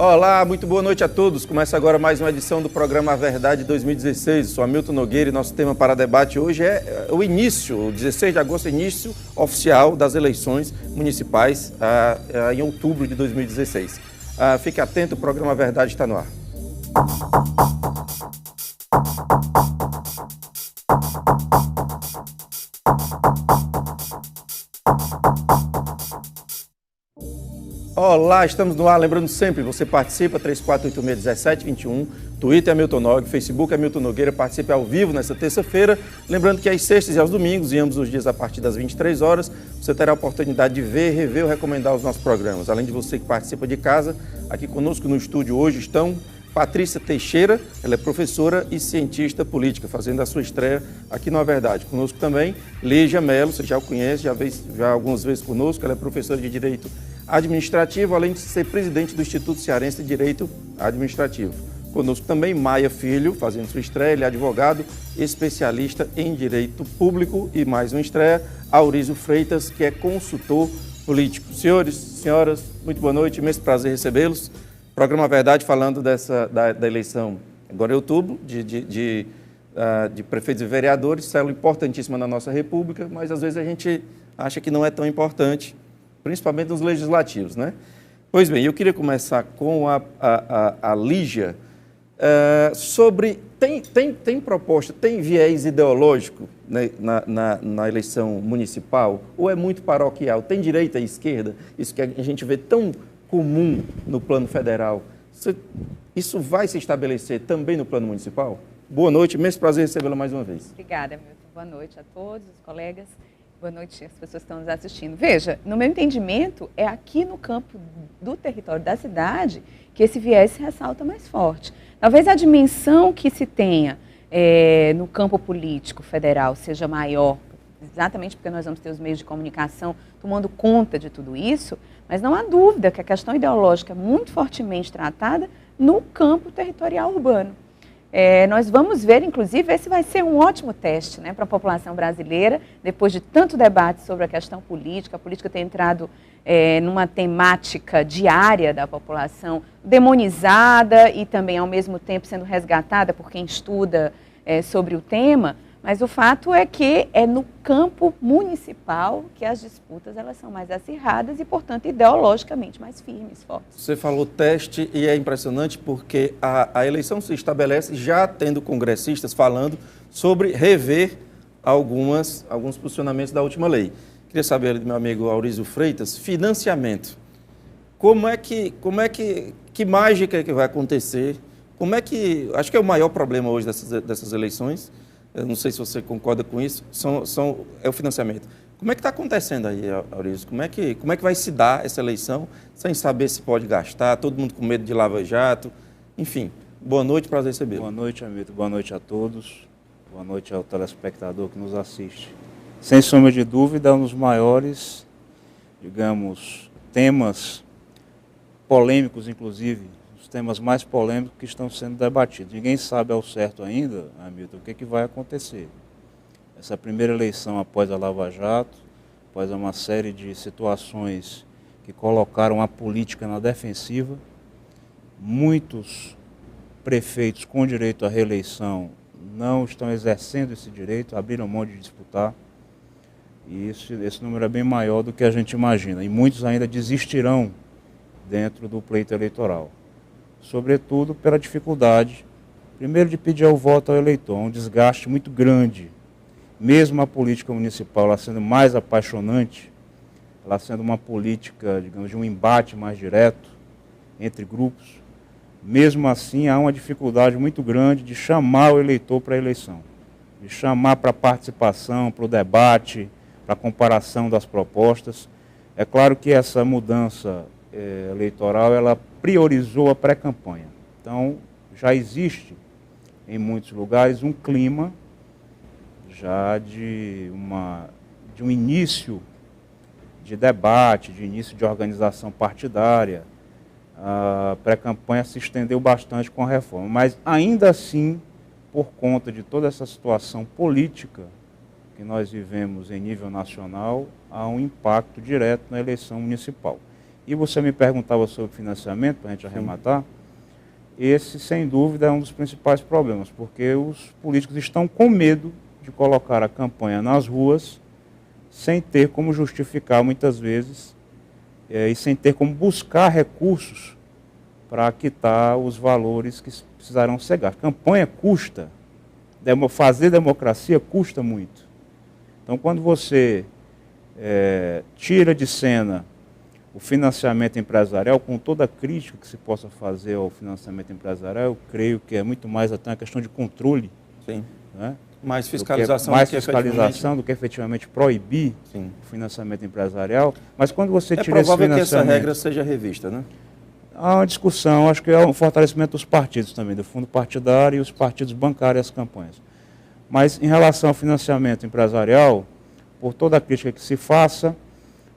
Olá, muito boa noite a todos. Começa agora mais uma edição do programa A Verdade 2016. Eu sou Hamilton Nogueira e nosso tema para debate hoje é o início, o 16 de agosto, início oficial das eleições municipais em outubro de 2016. Fique atento, o programa A Verdade está no ar. Olá, estamos no ar, lembrando sempre, você participa, 3486-1721, Twitter Hamilton Nogue, Facebook Hamilton Nogueira, participe ao vivo nesta terça-feira, lembrando que às sextas e aos domingos, e ambos os dias a partir das 23 horas, você terá a oportunidade de ver, rever ou recomendar os nossos programas. Além de você que participa de casa, aqui conosco no estúdio hoje estão Patrícia Teixeira, ela é professora e cientista política, fazendo a sua estreia aqui no A Verdade. Conosco também, Lígia Mello, você já o conhece, já algumas vezes conosco, ela é professora de Direito Administrativo, além de ser presidente do Instituto Cearense de Direito Administrativo. Conosco também, Maia Filho, fazendo sua estreia, ele é advogado, especialista em Direito Público e mais uma estreia, Aurísio Freitas, que é consultor político. Senhores, senhoras, muito boa noite, imenso prazer recebê-los. Programa Verdade falando da eleição agora em outubro, de prefeitos e vereadores, célula importantíssima na nossa República, mas às vezes a gente acha que não é tão importante, principalmente nos legislativos, né? Pois bem, eu queria começar com a Lígia sobre, tem proposta, tem viés ideológico, né, na eleição municipal, ou é muito paroquial? Tem direita e esquerda? Isso que a gente vê tão comum no plano federal. Isso vai se estabelecer também no plano municipal? Boa noite, imenso prazer recebê-la mais uma vez. Obrigada, Milton. Boa noite a todos os colegas. Boa noite às pessoas que estão nos assistindo. Veja, no meu entendimento, é aqui no campo do território da cidade que esse viés se ressalta mais forte. Talvez a dimensão que se tenha no campo político federal seja maior, exatamente porque nós vamos ter os meios de comunicação tomando conta de tudo isso, mas não há dúvida que a questão ideológica é muito fortemente tratada no campo territorial urbano. Nós vamos ver, inclusive, esse vai ser um ótimo teste, né, para a população brasileira, depois de tanto debate sobre a questão política. A política tem entrado numa temática diária da população, demonizada e também, ao mesmo tempo, sendo resgatada por quem estuda sobre o tema. Mas o fato é que é no campo municipal que as disputas elas são mais acirradas e, portanto, ideologicamente mais firmes, fortes. Você falou teste e é impressionante porque a eleição se estabelece já tendo congressistas falando sobre rever alguns posicionamentos da última lei. Queria saber do meu amigo Aurísio Freitas, financiamento. Que mágica que vai acontecer? Acho que é o maior problema hoje dessas eleições. Eu não sei se você concorda com isso, é o financiamento. Como é que está acontecendo aí, Aurísio? Como é que vai se dar essa eleição, sem saber se pode gastar, todo mundo com medo de lava-jato, enfim. Boa noite, prazer recebê-lo. Boa noite, Hamilton. Boa noite a todos. Boa noite ao telespectador que nos assiste. Sem sombra de dúvida, um dos maiores, digamos, temas polêmicos, inclusive, temas mais polêmicos que estão sendo debatidos. Ninguém sabe ao certo ainda, Hamilton, o que vai acontecer. Essa primeira eleição após a Lava Jato, após uma série de situações que colocaram a política na defensiva, muitos prefeitos com direito à reeleição não estão exercendo esse direito, abriram mão de disputar, e esse número é bem maior do que a gente imagina, e muitos ainda desistirão dentro do pleito eleitoral. Sobretudo pela dificuldade, primeiro, de pedir o voto ao eleitor, um desgaste muito grande. Mesmo a política municipal ela sendo mais apaixonante, ela sendo uma política, digamos, de um embate mais direto entre grupos, mesmo assim há uma dificuldade muito grande de chamar o eleitor para a eleição, de chamar para a participação, para o debate, para a comparação das propostas. É claro que essa mudança eleitoral, ela priorizou a pré-campanha. Então, já existe em muitos lugares um clima já de um início de debate, de início de organização partidária. A pré-campanha se estendeu bastante com a reforma, mas ainda assim, por conta de toda essa situação política que nós vivemos em nível nacional, há um impacto direto na eleição municipal. E você me perguntava sobre financiamento, para a gente arrematar. Esse, sem dúvida, é um dos principais problemas, porque os políticos estão com medo de colocar a campanha nas ruas sem ter como justificar, muitas vezes, e sem ter como buscar recursos para quitar os valores que precisarão ser gastos. Campanha custa, fazer democracia custa muito. Então, quando você tira de cena o financiamento empresarial, com toda a crítica que se possa fazer ao financiamento empresarial, eu creio que é muito mais até uma questão de controle. Sim. Né? Mais fiscalização, do que efetivamente proibir o financiamento empresarial. Mas quando você tira esse financiamento... É provável que essa regra seja revista, né? Há uma discussão, acho que é um fortalecimento dos partidos também, do fundo partidário e os partidos bancários as campanhas. Mas em relação ao financiamento empresarial, por toda a crítica que se faça,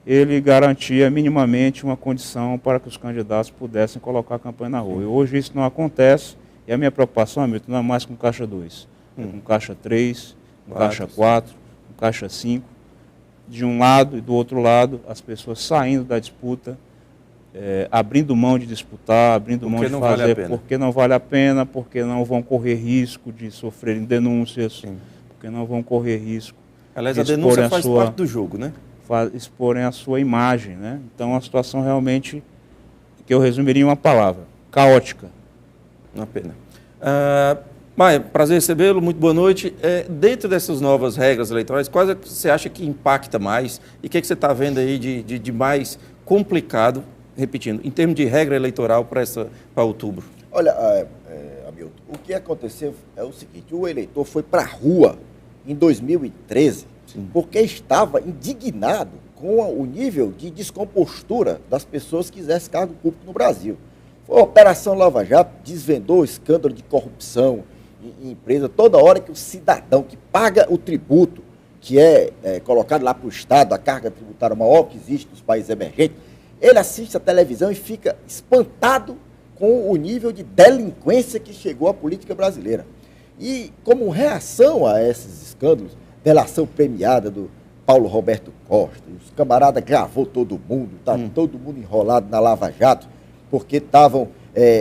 ele garantia minimamente uma condição para que os candidatos pudessem colocar a campanha na rua. E hoje isso não acontece, e a minha preocupação, Hamilton, não é mais com Caixa 2, é com Caixa 3, com Caixa 4, com Caixa 5. De um lado e do outro lado, as pessoas saindo da disputa, abrindo mão de disputar, abrindo mão de fazer, porque não vale a pena, porque não vão correr risco de sofrerem denúncias, porque não vão correr risco. Aliás, a denúncia faz parte do jogo, né? Exporem a sua imagem, né? Então, é uma situação realmente que eu resumiria em uma palavra: caótica. Uma pena. Maia, prazer recebê-lo, muito boa noite. Dentro dessas novas regras eleitorais, quais é que você acha que impacta mais e o que, é que você está vendo aí de mais complicado, repetindo, em termos de regra eleitoral para outubro? Olha, Hamilton, o que aconteceu é o seguinte: o eleitor foi para a rua em 2013 porque estava indignado com o nível de descompostura das pessoas que exercem cargo público no Brasil. Foi a Operação Lava Jato, desvendou o escândalo de corrupção em empresa. Toda hora que o cidadão que paga o tributo, que é colocado lá para o Estado, a carga tributária maior que existe nos países emergentes, ele assiste a televisão e fica espantado com o nível de delinquência que chegou à política brasileira. E como reação a esses escândalos, delação premiada do Paulo Roberto Costa, os camaradas gravou todo mundo, tá todo mundo enrolado na Lava Jato, porque estavam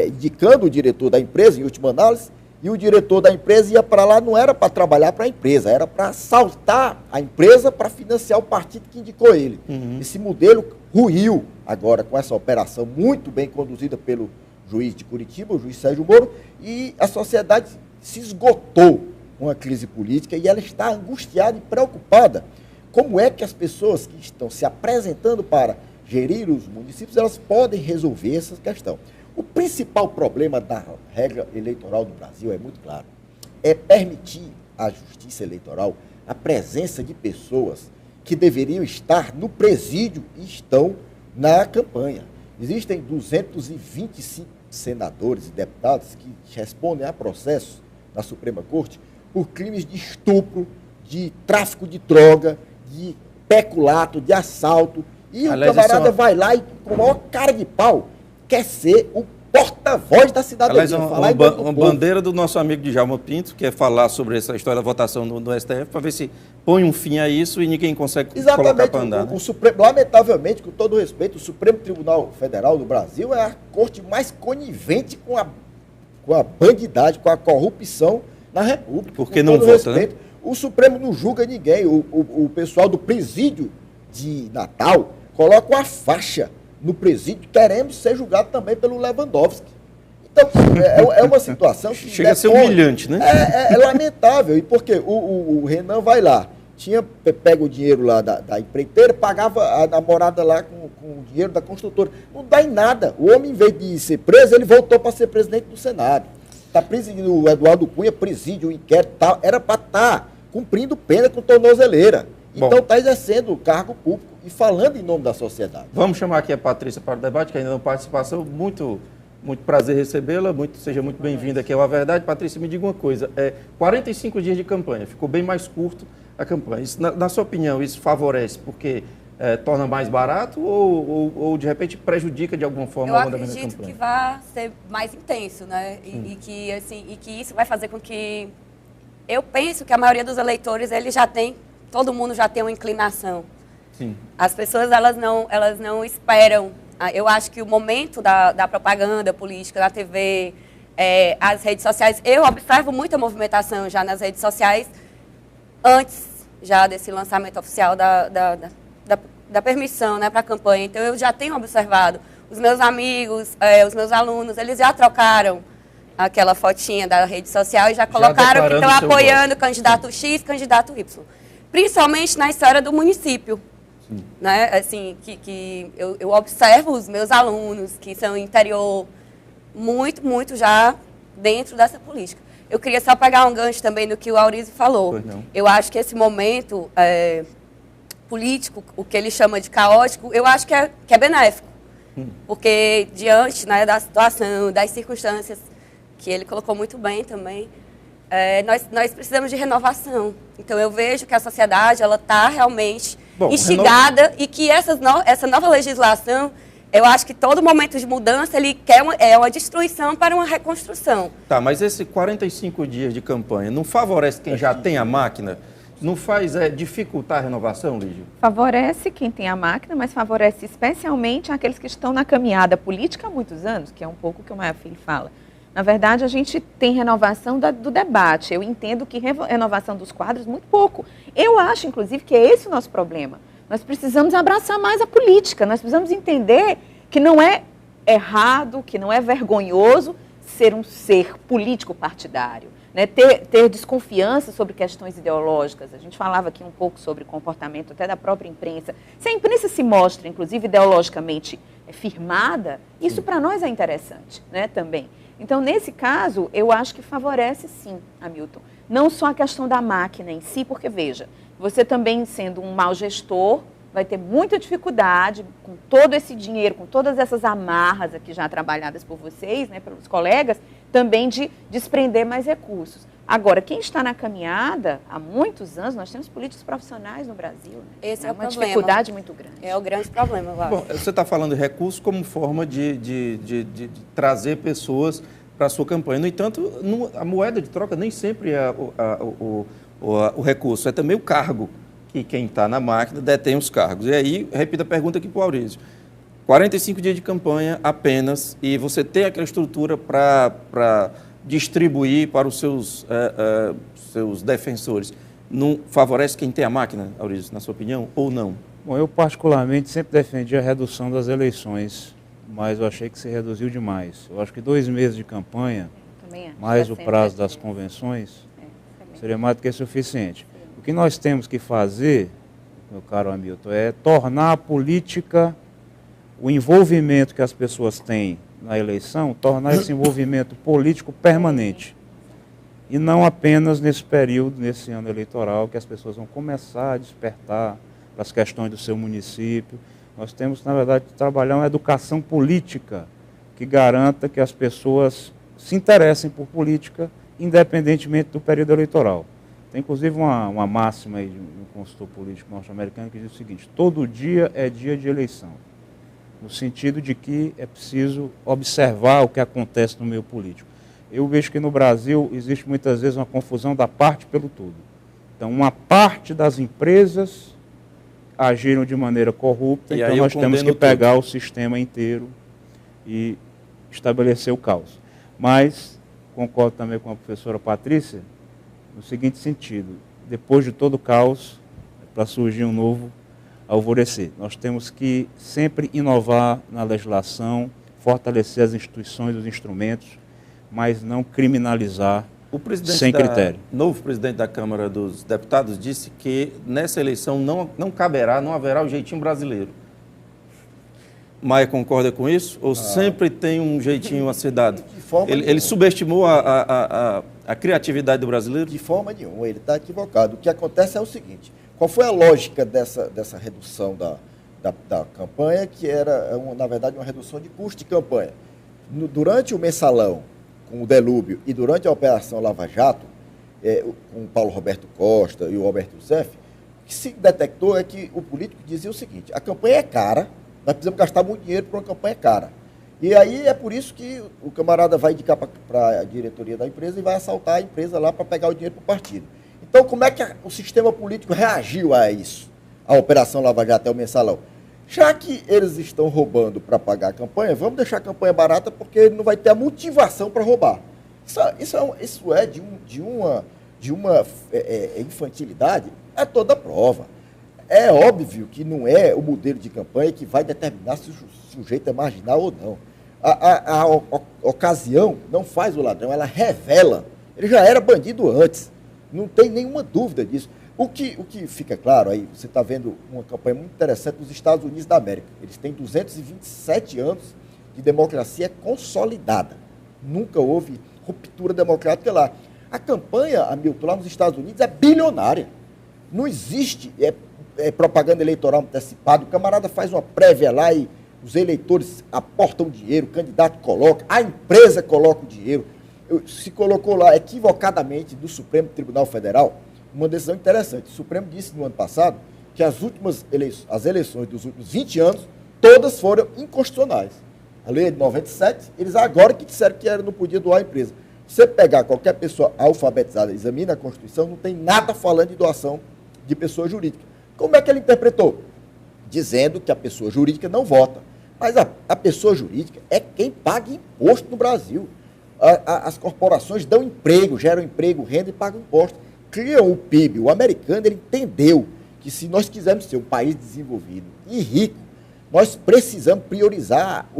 indicando o diretor da empresa, em última análise, e o diretor da empresa ia para lá, não era para trabalhar para a empresa, era para assaltar a empresa para financiar o partido que indicou ele. Esse modelo ruiu agora com essa operação muito bem conduzida pelo juiz de Curitiba, o juiz Sérgio Moro, e a sociedade se esgotou com a crise política e ela está angustiada e preocupada. Como é que as pessoas que estão se apresentando para gerir os municípios, elas podem resolver essa questão? O principal problema da regra eleitoral do Brasil é muito claro. É permitir à justiça eleitoral a presença de pessoas que deveriam estar no presídio e estão na campanha. Existem 225 senadores e deputados que respondem a processos na Suprema Corte por crimes de estupro, de tráfico de droga, de peculato, de assalto. E o camarada vai lá e, com a maior cara de pau, quer ser o porta-voz da cidadania. Aliás, uma bandeira do nosso amigo Djalma Pinto, que é falar sobre essa história da votação no STF, para ver se põe um fim a isso e ninguém consegue colocar para andar. O Supremo, lamentavelmente, com todo respeito, o Supremo Tribunal Federal do Brasil é a corte mais conivente com a bandidagem, com a corrupção na República. Porque não vota, né? O Supremo não julga ninguém. O pessoal do presídio de Natal coloca uma faixa no presídio: queremos ser julgados também pelo Lewandowski. Então, é uma situação que... Chega a ser humilhante, né? É lamentável. E porque o Renan vai lá, tinha pego o dinheiro lá da empreiteira, pagava a namorada lá com o dinheiro da construtora. Não dá em nada. O homem, em vez de ser preso, ele voltou para ser presidente do Senado. Está presidindo o Eduardo Cunha, presídio, o inquérito, era para estar cumprindo pena com tornozeleira. Então está exercendo o cargo público e falando em nome da sociedade. Vamos chamar aqui a Patrícia para o debate, que ainda não participação. Muito prazer recebê-la, seja muito bem-vinda aqui ao A Verdade. Patrícia, me diga uma coisa, 45 dias de campanha, ficou bem mais curto a campanha. Isso, na sua opinião, isso favorece porque torna mais barato ou de repente prejudica de alguma forma o andamento da campanha? Eu acredito que vai ser mais intenso, né? E que isso vai fazer com que... Eu penso que a maioria dos eleitores, todo mundo já tem uma inclinação. Sim. As pessoas, elas não esperam Eu acho que o momento da propaganda política, da TV, as redes sociais, eu observo muita movimentação já nas redes sociais, antes já desse lançamento oficial da permissão, né, para a campanha. Então, eu já tenho observado os meus amigos, os meus alunos, eles já trocaram aquela fotinha da rede social e já colocaram que estão apoiando candidato X, candidato Y. Principalmente na história do município. Né? Assim, que eu observo os meus alunos, que são interior, muito já dentro dessa política. Eu queria só pegar um gancho também do que o Aurizio falou. Eu acho que esse momento político, o que ele chama de caótico, eu acho que é benéfico. Porque diante, né, da situação, das circunstâncias, que ele colocou muito bem também, nós precisamos de renovação. Então, eu vejo que a sociedade está realmente instigada e que essa nova legislação, eu acho que todo momento de mudança ele quer uma destruição para uma reconstrução. Tá, mas esse 45 dias de campanha não favorece quem já tem a máquina? Não faz dificultar a renovação, Lígia? Favorece quem tem a máquina, mas favorece especialmente aqueles que estão na caminhada política há muitos anos, que é um pouco o que o Maia Filho fala. Na verdade, a gente tem renovação do debate. Eu entendo que renovação dos quadros, muito pouco. Eu acho, inclusive, que é esse o nosso problema. Nós precisamos abraçar mais a política. Nós precisamos entender que não é errado, que não é vergonhoso ser um ser político partidário. Né? Ter desconfiança sobre questões ideológicas. A gente falava aqui um pouco sobre comportamento até da própria imprensa. Se a imprensa se mostra, inclusive, ideologicamente firmada, isso para nós é interessante, né, também. Então, nesse caso, eu acho que favorece sim, Hamilton. Não só a questão da máquina em si, porque, veja, você também sendo um mau gestor, vai ter muita dificuldade com todo esse dinheiro, com todas essas amarras aqui já trabalhadas por vocês, né, pelos colegas, também de desprender mais recursos. Agora, quem está na caminhada, há muitos anos, nós temos políticos profissionais no Brasil. Né? Esse é uma dificuldade muito grande. É o grande problema, eu acho. Bom, você está falando de recursos como forma de trazer pessoas para a sua campanha. No entanto, a moeda de troca nem sempre é o recurso, é também o cargo, que quem está na máquina detém os cargos. E aí, repito a pergunta aqui para o Aurizio. 45 dias de campanha apenas, e você tem aquela estrutura para distribuir para os seus defensores. Não favorece quem tem a máquina, Aurizio, na sua opinião, ou não? Bom, eu particularmente sempre defendi a redução das eleições, mas eu achei que se reduziu demais. Eu acho que 2 meses de campanha, mais o prazo das convenções, seria mais do que suficiente. O que nós temos que fazer, meu caro Hamilton, é tornar a política, o envolvimento que as pessoas têm na eleição, tornar esse envolvimento político permanente. E não apenas nesse período, nesse ano eleitoral, que as pessoas vão começar a despertar para as questões do seu município. Nós temos, na verdade, que trabalhar uma educação política que garanta que as pessoas se interessem por política, independentemente do período eleitoral. Tem, inclusive, uma máxima aí de um consultor político norte-americano que diz o seguinte: todo dia é dia de eleição. No sentido de que é preciso observar o que acontece no meio político. Eu vejo que no Brasil existe muitas vezes uma confusão da parte pelo todo. Então, uma parte das empresas agiram de maneira corrupta, então nós temos que pegar o sistema inteiro e estabelecer o caos. Mas, concordo também com a professora Patrícia, no seguinte sentido: depois de todo o caos, para surgir um novo alvorecer. Nós temos que sempre inovar na legislação, fortalecer as instituições, os instrumentos, mas não criminalizar sem critério. O novo presidente da Câmara dos Deputados disse que nessa eleição não haverá o jeitinho brasileiro. Maia concorda com isso? Ou sempre tem um jeitinho a ser dado? Ele subestimou a criatividade do brasileiro? De forma nenhuma, ele está equivocado. O que acontece é o seguinte: qual foi a lógica dessa redução da campanha, que era, na verdade, uma redução de custo de campanha? Durante o mensalão, com o Delúbio, e durante a Operação Lava Jato, com o Paulo Roberto Costa e o Roberto Youssef, o que se detectou é que o político dizia o seguinte: a campanha é cara, nós precisamos gastar muito dinheiro para uma campanha cara. E aí é por isso que o camarada vai indicar para a diretoria da empresa e vai assaltar a empresa lá para pegar o dinheiro para o partido. Então, como é que o sistema político reagiu a isso, a Operação Lava Jato até o mensalão? Já que eles estão roubando para pagar a campanha, vamos deixar a campanha barata porque ele não vai ter a motivação para roubar. Isso é de uma infantilidade a toda prova. É óbvio que não é o modelo de campanha que vai determinar se o sujeito é marginal ou não. A ocasião não faz o ladrão, ela revela. Ele já era bandido antes, não tem nenhuma dúvida disso. O que fica claro aí, você está vendo uma campanha muito interessante nos Estados Unidos da América. Eles têm 227 anos de democracia consolidada. Nunca houve ruptura democrática lá. A campanha, Hamilton, lá nos Estados Unidos é bilionária. Não existe propaganda eleitoral antecipada. O camarada faz uma prévia lá e os eleitores aportam dinheiro, o candidato coloca, a empresa coloca o dinheiro. Se colocou lá equivocadamente do Supremo Tribunal Federal uma decisão interessante. O Supremo disse no ano passado que as eleições dos últimos 20 anos, todas foram inconstitucionais. A lei de 97, eles agora que disseram que não podia doar a empresa. Se você pegar qualquer pessoa alfabetizada, examina a Constituição, não tem nada falando de doação de pessoa jurídica. Como é que ele interpretou? Dizendo que a pessoa jurídica não vota. Mas a pessoa jurídica é quem paga imposto no Brasil. As corporações dão emprego, geram emprego, renda e pagam imposto. Criam o PIB. O americano ele entendeu que se nós quisermos ser um país desenvolvido e rico, nós precisamos priorizar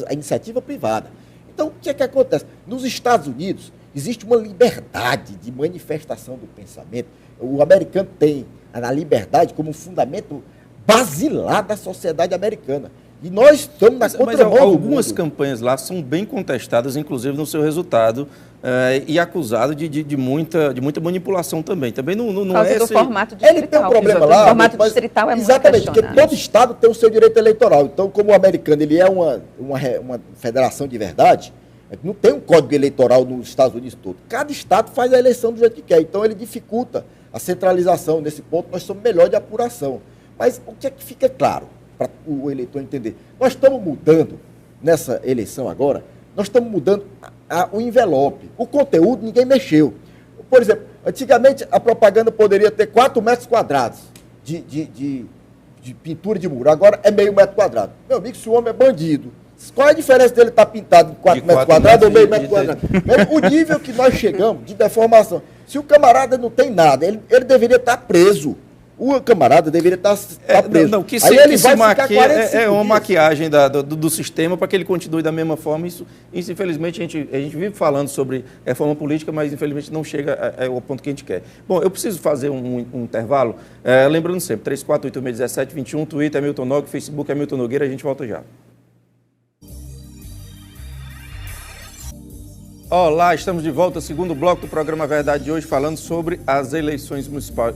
a iniciativa privada. Então, o que é que acontece? Nos Estados Unidos, existe uma liberdade de manifestação do pensamento. O americano tem a liberdade como fundamento basilar da sociedade americana. E nós estamos na contramão do mundo. Algumas campanhas lá são bem contestadas, inclusive no seu resultado, e acusado de muita manipulação também. Também não é do formato distrital. Ele tem um problema lá. O formato distrital é muito exatamente, porque todo estado tem o seu direito eleitoral. Então, como o americano ele é uma federação de verdade, não tem um código eleitoral nos Estados Unidos todo. Cada estado faz a eleição do jeito que quer. Então, ele dificulta a centralização. Nesse ponto, nós somos melhor de apuração. Mas o que é que fica claro para o eleitor entender? Nós estamos mudando, nessa eleição agora, nós estamos mudando o envelope. O conteúdo ninguém mexeu. Por exemplo, antigamente a propaganda poderia ter 4 metros quadrados de pintura de muro. Agora é meio metro quadrado. Meu amigo, se o homem é bandido, qual é a diferença dele estar pintado em 4 metros quadrados ou meio metro quadrado? O nível que nós chegamos de deformação. Se o camarada não tem nada, ele deveria estar preso. O camarada deveria estar preso. Não, aí ele vai ficar 45 é uma maquiagem do sistema para que ele continue da mesma forma. Isso infelizmente, a gente vive falando sobre reforma política, mas infelizmente não chega ao ponto que a gente quer. Bom, eu preciso fazer um intervalo. Lembrando sempre, 34861721, Twitter é Milton Nogue, Facebook é Milton Nogueira, a gente volta já. Olá, estamos de volta ao segundo bloco do programa Verdade de hoje, falando sobre as eleições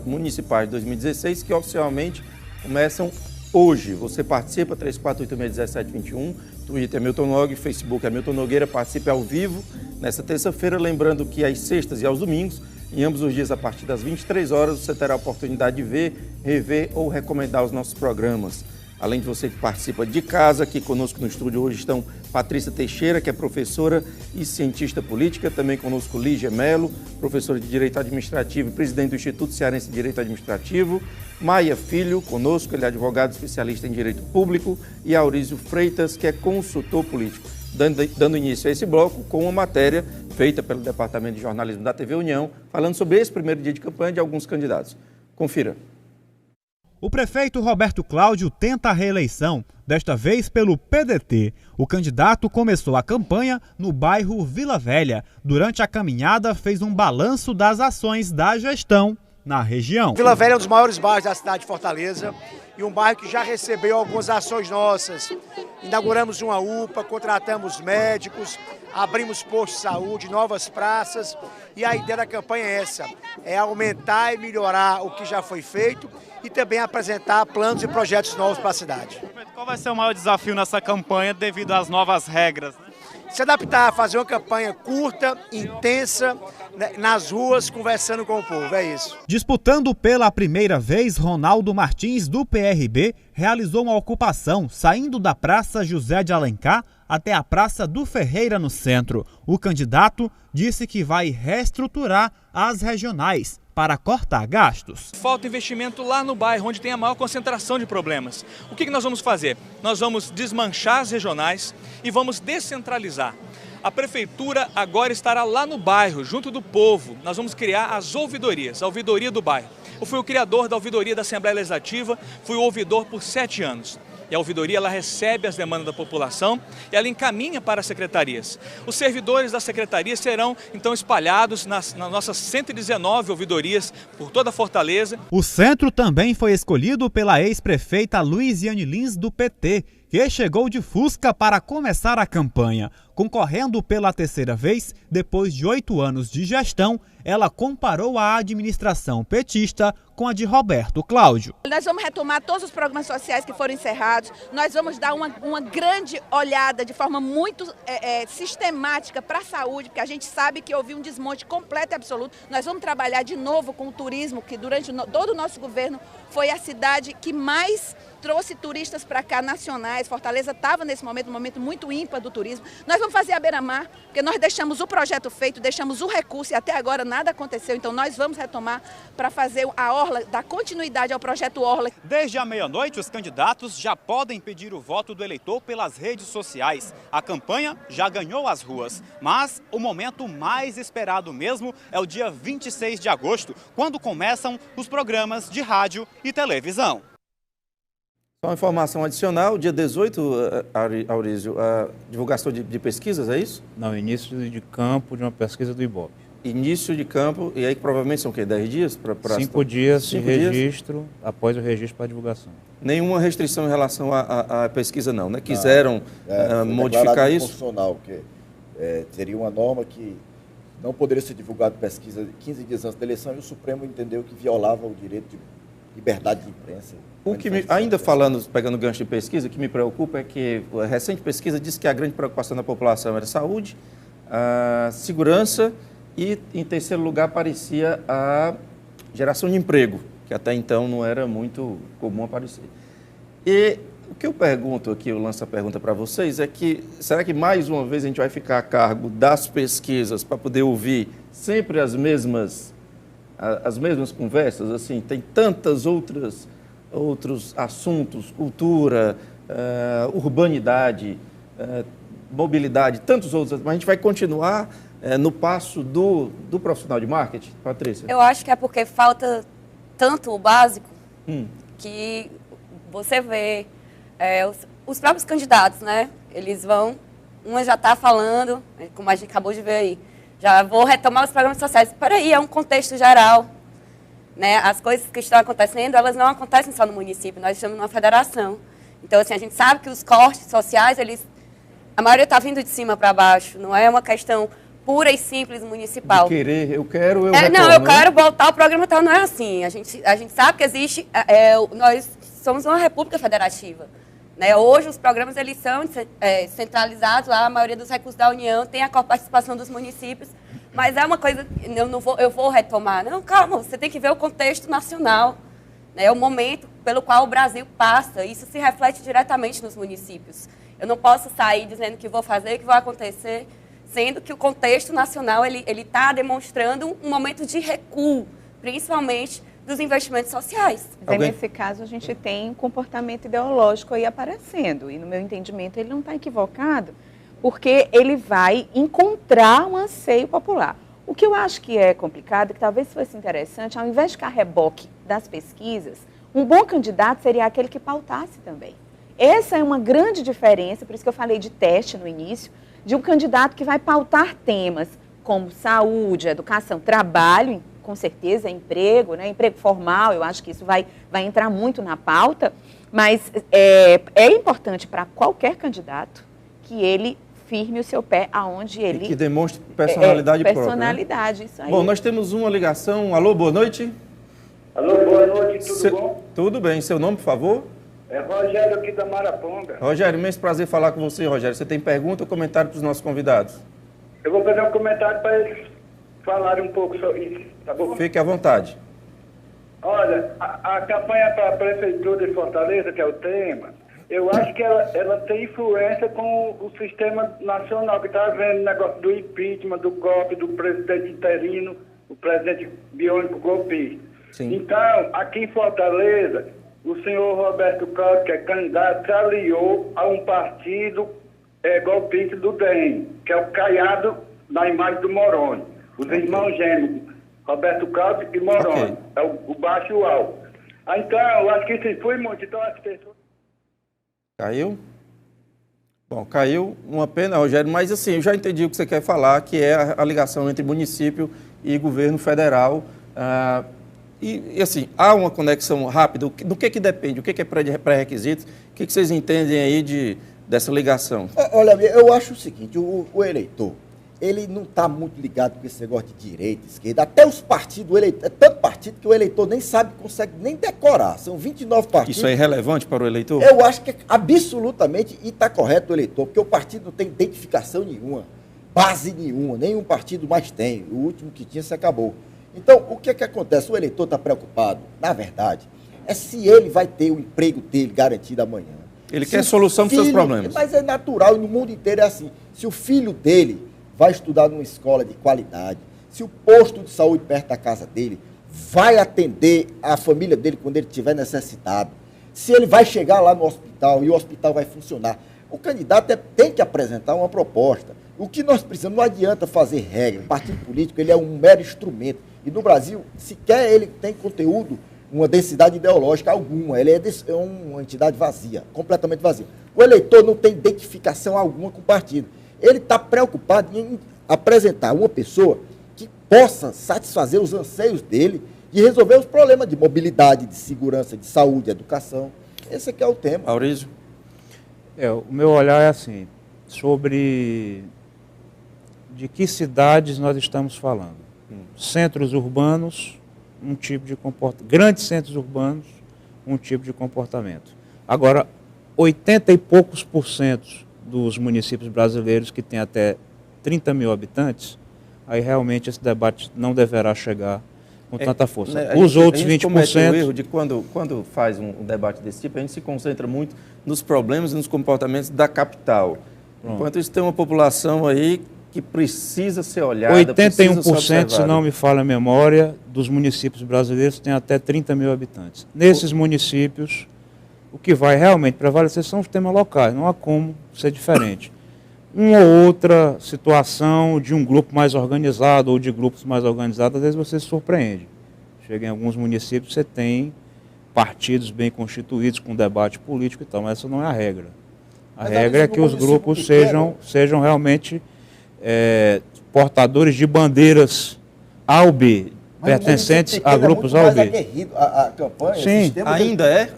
municipais de 2016, que oficialmente começam hoje. Você participa, 34861721, Twitter é Milton Nogue, Facebook é Milton Nogueira, participe ao vivo nessa terça-feira, lembrando que às sextas e aos domingos, em ambos os dias a partir das 23 horas, você terá a oportunidade de ver, rever ou recomendar os nossos programas. Além de você que participa de casa, aqui conosco no estúdio hoje estão Patrícia Teixeira, que é professora e cientista política, também conosco Lígia Melo, professora de Direito Administrativo e presidente do Instituto Cearense de Direito Administrativo, Maia Filho, conosco, ele é advogado especialista em Direito Público, e Aurísio Freitas, que é consultor político. Dando início a esse bloco com uma matéria feita pelo Departamento de Jornalismo da TV União, falando sobre esse primeiro dia de campanha de alguns candidatos. Confira. O prefeito Roberto Cláudio tenta a reeleição, desta vez pelo PDT. O candidato começou a campanha no bairro Vila Velha. Durante a caminhada, fez um balanço das ações da gestão na região. Vila Velha é um dos maiores bairros da cidade de Fortaleza e um bairro que já recebeu algumas ações nossas. Inauguramos uma UPA, contratamos médicos, abrimos postos de saúde, novas praças, e a ideia da campanha é essa, é aumentar e melhorar o que já foi feito e também apresentar planos e projetos novos para a cidade. Qual vai ser o maior desafio nessa campanha devido às novas regras? Se adaptar a fazer uma campanha curta, intensa, nas ruas, conversando com o povo, é isso. Disputando pela primeira vez, Ronaldo Martins, do PRB, realizou uma ocupação, saindo da Praça José de Alencar até a Praça do Ferreira, no centro. O candidato disse que vai reestruturar as regionais, para cortar gastos. Falta investimento lá no bairro, onde tem a maior concentração de problemas. O que nós vamos fazer? Nós vamos desmanchar as regionais e vamos descentralizar. A prefeitura agora estará lá no bairro, junto do povo. Nós vamos criar as ouvidorias, a ouvidoria do bairro. Eu fui o criador da ouvidoria da Assembleia Legislativa, fui o ouvidor por 7 anos. E a ouvidoria ela recebe as demandas da população e ela encaminha para as secretarias. Os servidores da secretaria serão então espalhados nas nossas 119 ouvidorias por toda a Fortaleza. O centro também foi escolhido pela ex-prefeita Luiziane Lins do PT, que chegou de Fusca para começar a campanha. Concorrendo pela 3ª vez, depois de 8 anos de gestão, ela comparou a administração petista com a de Roberto Cláudio. Nós vamos retomar todos os programas sociais que foram encerrados, nós vamos dar uma grande olhada de forma muito sistemática para a saúde, porque a gente sabe que houve um desmonte completo e absoluto. Nós vamos trabalhar de novo com o turismo, que durante todo o nosso governo foi a cidade que mais trouxe turistas para cá, nacionais. Fortaleza estava nesse momento, um momento muito ímpar do turismo. Nós vamos fazer a beira-mar, porque nós deixamos o projeto feito, deixamos o recurso e até agora nada aconteceu. Então nós vamos retomar para fazer a Orla, dar continuidade ao projeto Orla. Desde a meia-noite, os candidatos já podem pedir o voto do eleitor pelas redes sociais. A campanha já ganhou as ruas, mas o momento mais esperado mesmo é o dia 26 de agosto, quando começam os programas de rádio e televisão. Só uma informação adicional, dia 18, Aurísio, a divulgação de pesquisas, é isso? Não, início de campo de uma pesquisa do IBOP. Início de campo, e aí provavelmente são o quê? 10 dias? 5 dias de registro, após o registro para a divulgação. Nenhuma restrição em relação à pesquisa não, né? Quiseram modificar isso? Constitucional, que seria uma norma que não poderia ser divulgada pesquisa 15 dias antes da eleição e o Supremo entendeu que violava o direito de liberdade de imprensa. O que ainda falando, pegando gancho de pesquisa, o que me preocupa é que a recente pesquisa disse que a grande preocupação da população era a saúde, a segurança e, em terceiro lugar, aparecia a geração de emprego, que até então não era muito comum aparecer. E o que eu pergunto aqui, eu lanço a pergunta para vocês, é que será que mais uma vez a gente vai ficar a cargo das pesquisas para poder ouvir sempre as mesmas conversas? Assim, tem tantas outros assuntos, cultura, urbanidade, mobilidade, tantos outros, mas a gente vai continuar no passo do profissional de marketing? Patrícia? Eu acho que é porque falta tanto o básico que você vê os próprios candidatos, né? Eles vão, uma já está falando, como a gente acabou de ver aí, já vou retomar os programas sociais. Peraí, é um contexto geral. Né? As coisas que estão acontecendo, elas não acontecem só no município, nós estamos numa federação. Então, assim, a gente sabe que os cortes sociais, a maioria está vindo de cima para baixo, não é uma questão pura e simples municipal. De querer, eu quero, eu retorno, não, eu quero voltar ao programa tal, não é assim. A gente sabe que existe, nós somos uma república federativa. Né? Hoje os programas eles são centralizados, lá a maioria dos recursos da União tem a participação dos municípios, mas é uma coisa, eu vou retomar. Não, calma, você tem que ver o contexto nacional, né? O momento pelo qual o Brasil passa, isso se reflete diretamente nos municípios. Eu não posso sair dizendo que vou fazer, que vai acontecer, sendo que o contexto nacional ele está demonstrando um momento de recuo, principalmente dos investimentos sociais. Nesse caso, a gente tem um comportamento ideológico aí aparecendo. E, no meu entendimento, ele não está equivocado, porque ele vai encontrar um anseio popular. O que eu acho que é complicado, que talvez fosse interessante, ao invés de ficar a reboque das pesquisas, um bom candidato seria aquele que pautasse também. Essa é uma grande diferença, por isso que eu falei de teste no início, de um candidato que vai pautar temas como saúde, educação, trabalho, com certeza, emprego, né? Emprego formal, eu acho que isso vai entrar muito na pauta, mas é importante para qualquer candidato que ele firme o seu pé aonde ele... E que demonstre personalidade própria. Personalidade, isso aí. Bom, nós temos uma ligação. Alô, boa noite. Alô, boa noite, tudo bom? Tudo bem. Seu nome, por favor? É Rogério aqui da Maraponga. Rogério, imenso prazer falar com você, Rogério. Você tem pergunta ou comentário para os nossos convidados? Eu vou fazer um comentário para eles falarem um pouco sobre isso, tá bom? Fique à vontade. Olha, a campanha para a Prefeitura de Fortaleza, que é o tema, eu acho que ela tem influência com o sistema nacional, que está havendo negócio do impeachment, do golpe, do presidente interino. o presidente biônico golpista. Sim. Então, aqui em Fortaleza, o senhor Roberto Cláudio, que é candidato, se aliou a um partido golpista do DEM, que é o Caiado na imagem do Moroni. Os irmãos gêmeos, Roberto Cláudio e Moroni. É o baixo e o alto. Então, eu acho que isso foi muito. Então, as pessoas... Caiu? Bom, caiu, uma pena, Rogério, mas assim, eu já entendi o que você quer falar, que é a ligação entre município e governo federal. E assim, há uma conexão rápida. Do que depende? O que é pré-requisitos? O que vocês entendem aí dessa ligação? Olha, eu acho o seguinte, o eleitor, ele não está muito ligado com esse negócio de direita, esquerda. Até os partidos, é tanto partido que o eleitor nem sabe, consegue nem decorar. São 29 partidos. Isso é irrelevante para o eleitor? Eu acho que é absolutamente, e está correto o eleitor, porque o partido não tem identificação nenhuma, base nenhuma, nenhum partido mais tem. O último que tinha se acabou. Então, o que é que acontece? O eleitor está preocupado, na verdade, é se ele vai ter o emprego dele garantido amanhã. Ele quer solução dos seus problemas. Mas é natural, e no mundo inteiro é assim. Se o filho dele vai estudar numa escola de qualidade, se o posto de saúde perto da casa dele vai atender a família dele quando ele estiver necessitado, se ele vai chegar lá no hospital e o hospital vai funcionar, o candidato tem que apresentar uma proposta. O que nós precisamos, não adianta fazer regra. O partido político ele é um mero instrumento. E no Brasil, sequer ele tem conteúdo, uma densidade ideológica alguma. Ele é uma entidade vazia, completamente vazia. O eleitor não tem identificação alguma com o partido. Ele está preocupado em apresentar uma pessoa que possa satisfazer os anseios dele de resolver os problemas de mobilidade, de segurança, de saúde, de educação. Esse aqui é o tema. Maurício? O meu olhar é assim, sobre de que cidades nós estamos falando. Centros urbanos, um tipo de comportamento. Grandes centros urbanos, um tipo de comportamento. Agora, 80 e poucos % dos municípios brasileiros que têm até 30 mil habitantes, aí realmente esse debate não deverá chegar com tanta força. Os outros 20%... A gente comete o erro de quando faz um debate desse tipo, a gente se concentra muito nos problemas e nos comportamentos da capital. Pronto. Enquanto isso tem uma população aí que precisa ser olhada, 81%, se não me falha a memória, dos municípios brasileiros têm até 30 mil habitantes. Nesses municípios, o que vai realmente prevalecer são os temas locais, não há como ser diferente. Uma ou outra situação de um grupo mais organizado ou de grupos mais organizados, às vezes você se surpreende. Chega em alguns municípios, você tem partidos bem constituídos, com debate político e tal, mas essa não é a regra. A regra é que os grupos sejam realmente portadores de bandeiras A ou B, pertencentes a grupos A ou B. A campanha, sim, ainda é?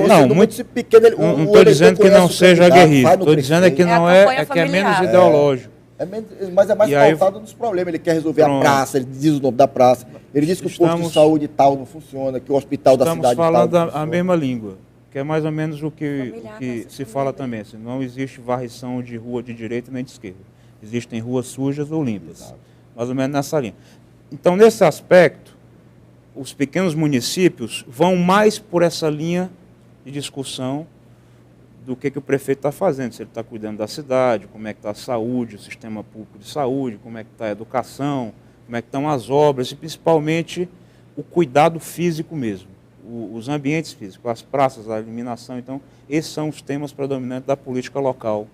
Não, muito pequeno. Não estou dizendo que não seja aguerrido, estou dizendo que não que é menos ideológico. Mas é mais pautado nos problemas. Ele quer resolver a praça, ele diz o nome da praça, ele diz que o posto de saúde tal não funciona, que o hospital da cidade tal não funciona. Estamos falando a mesma língua, que é mais ou menos o que se fala também. Assim, não existe varrição de rua de direita nem de esquerda. Existem ruas sujas ou limpas. Exato. Mais ou menos nessa linha. Então, nesse aspecto, os pequenos municípios vão mais por essa linha de discussão do que o prefeito está fazendo. Se ele está cuidando da cidade, como é que está a saúde, o sistema público de saúde, como é que está a educação, como é que estão as obras e, principalmente, o cuidado físico mesmo, os ambientes físicos, as praças, a iluminação. Então, esses são os temas predominantes da política local.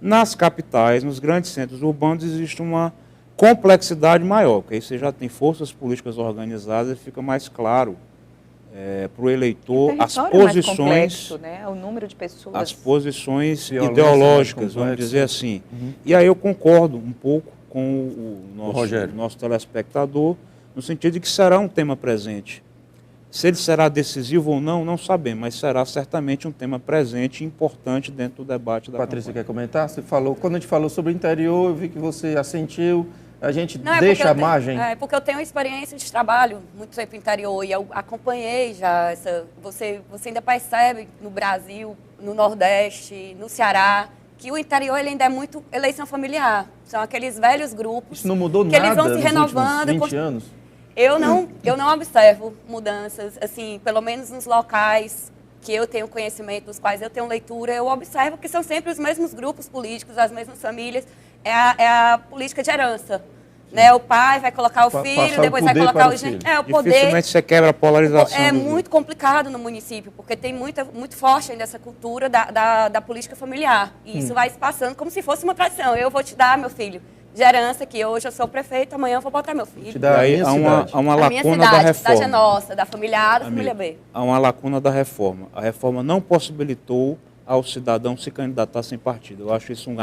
Nas capitais, nos grandes centros urbanos, existe uma complexidade maior, porque aí você já tem forças políticas organizadas e fica mais claro para o eleitor as posições, complexo, né? O número de pessoas, as posições ideológicas, vamos dizer assim. E aí eu concordo um pouco com o nosso telespectador, no sentido de que será um tema presente. Se ele será decisivo ou não, não sabemos, mas será certamente um tema presente e importante dentro do debate da Patrícia, campanha. quer comentar? Você falou, quando a gente falou sobre o interior, eu vi que você assentiu, a gente deixa a margem. Porque eu tenho experiência de trabalho muito tempo no interior e eu acompanhei já você ainda percebe no Brasil, no Nordeste, no Ceará, que o interior ele ainda é muito eleição familiar. São aqueles velhos grupos. Isso não mudou que nada eles vão se renovando. 20 anos? Eu não observo mudanças, assim, pelo menos nos locais que eu tenho conhecimento, dos quais eu tenho leitura, eu observo que são sempre os mesmos grupos políticos, as mesmas famílias, é a política de herança. Né? O pai vai colocar o filho, Passar depois o vai poder colocar para o o filho. o poder. Dificilmente você quebra a polarização. É do muito complicado no município, porque tem muito forte ainda essa cultura da política familiar. E isso vai se passando como se fosse uma tradição. Eu vou te dar, meu filho, de herança, que hoje eu sou prefeito, amanhã eu vou botar meu filho. Te dá a Aí minha há cidade. uma A minha lacuna da cidade, a cidade é reforma. nossa, da família A, da família Amigo, B. há uma lacuna da reforma. A reforma não possibilitou ao cidadão se candidatar sem partido. Eu acho isso um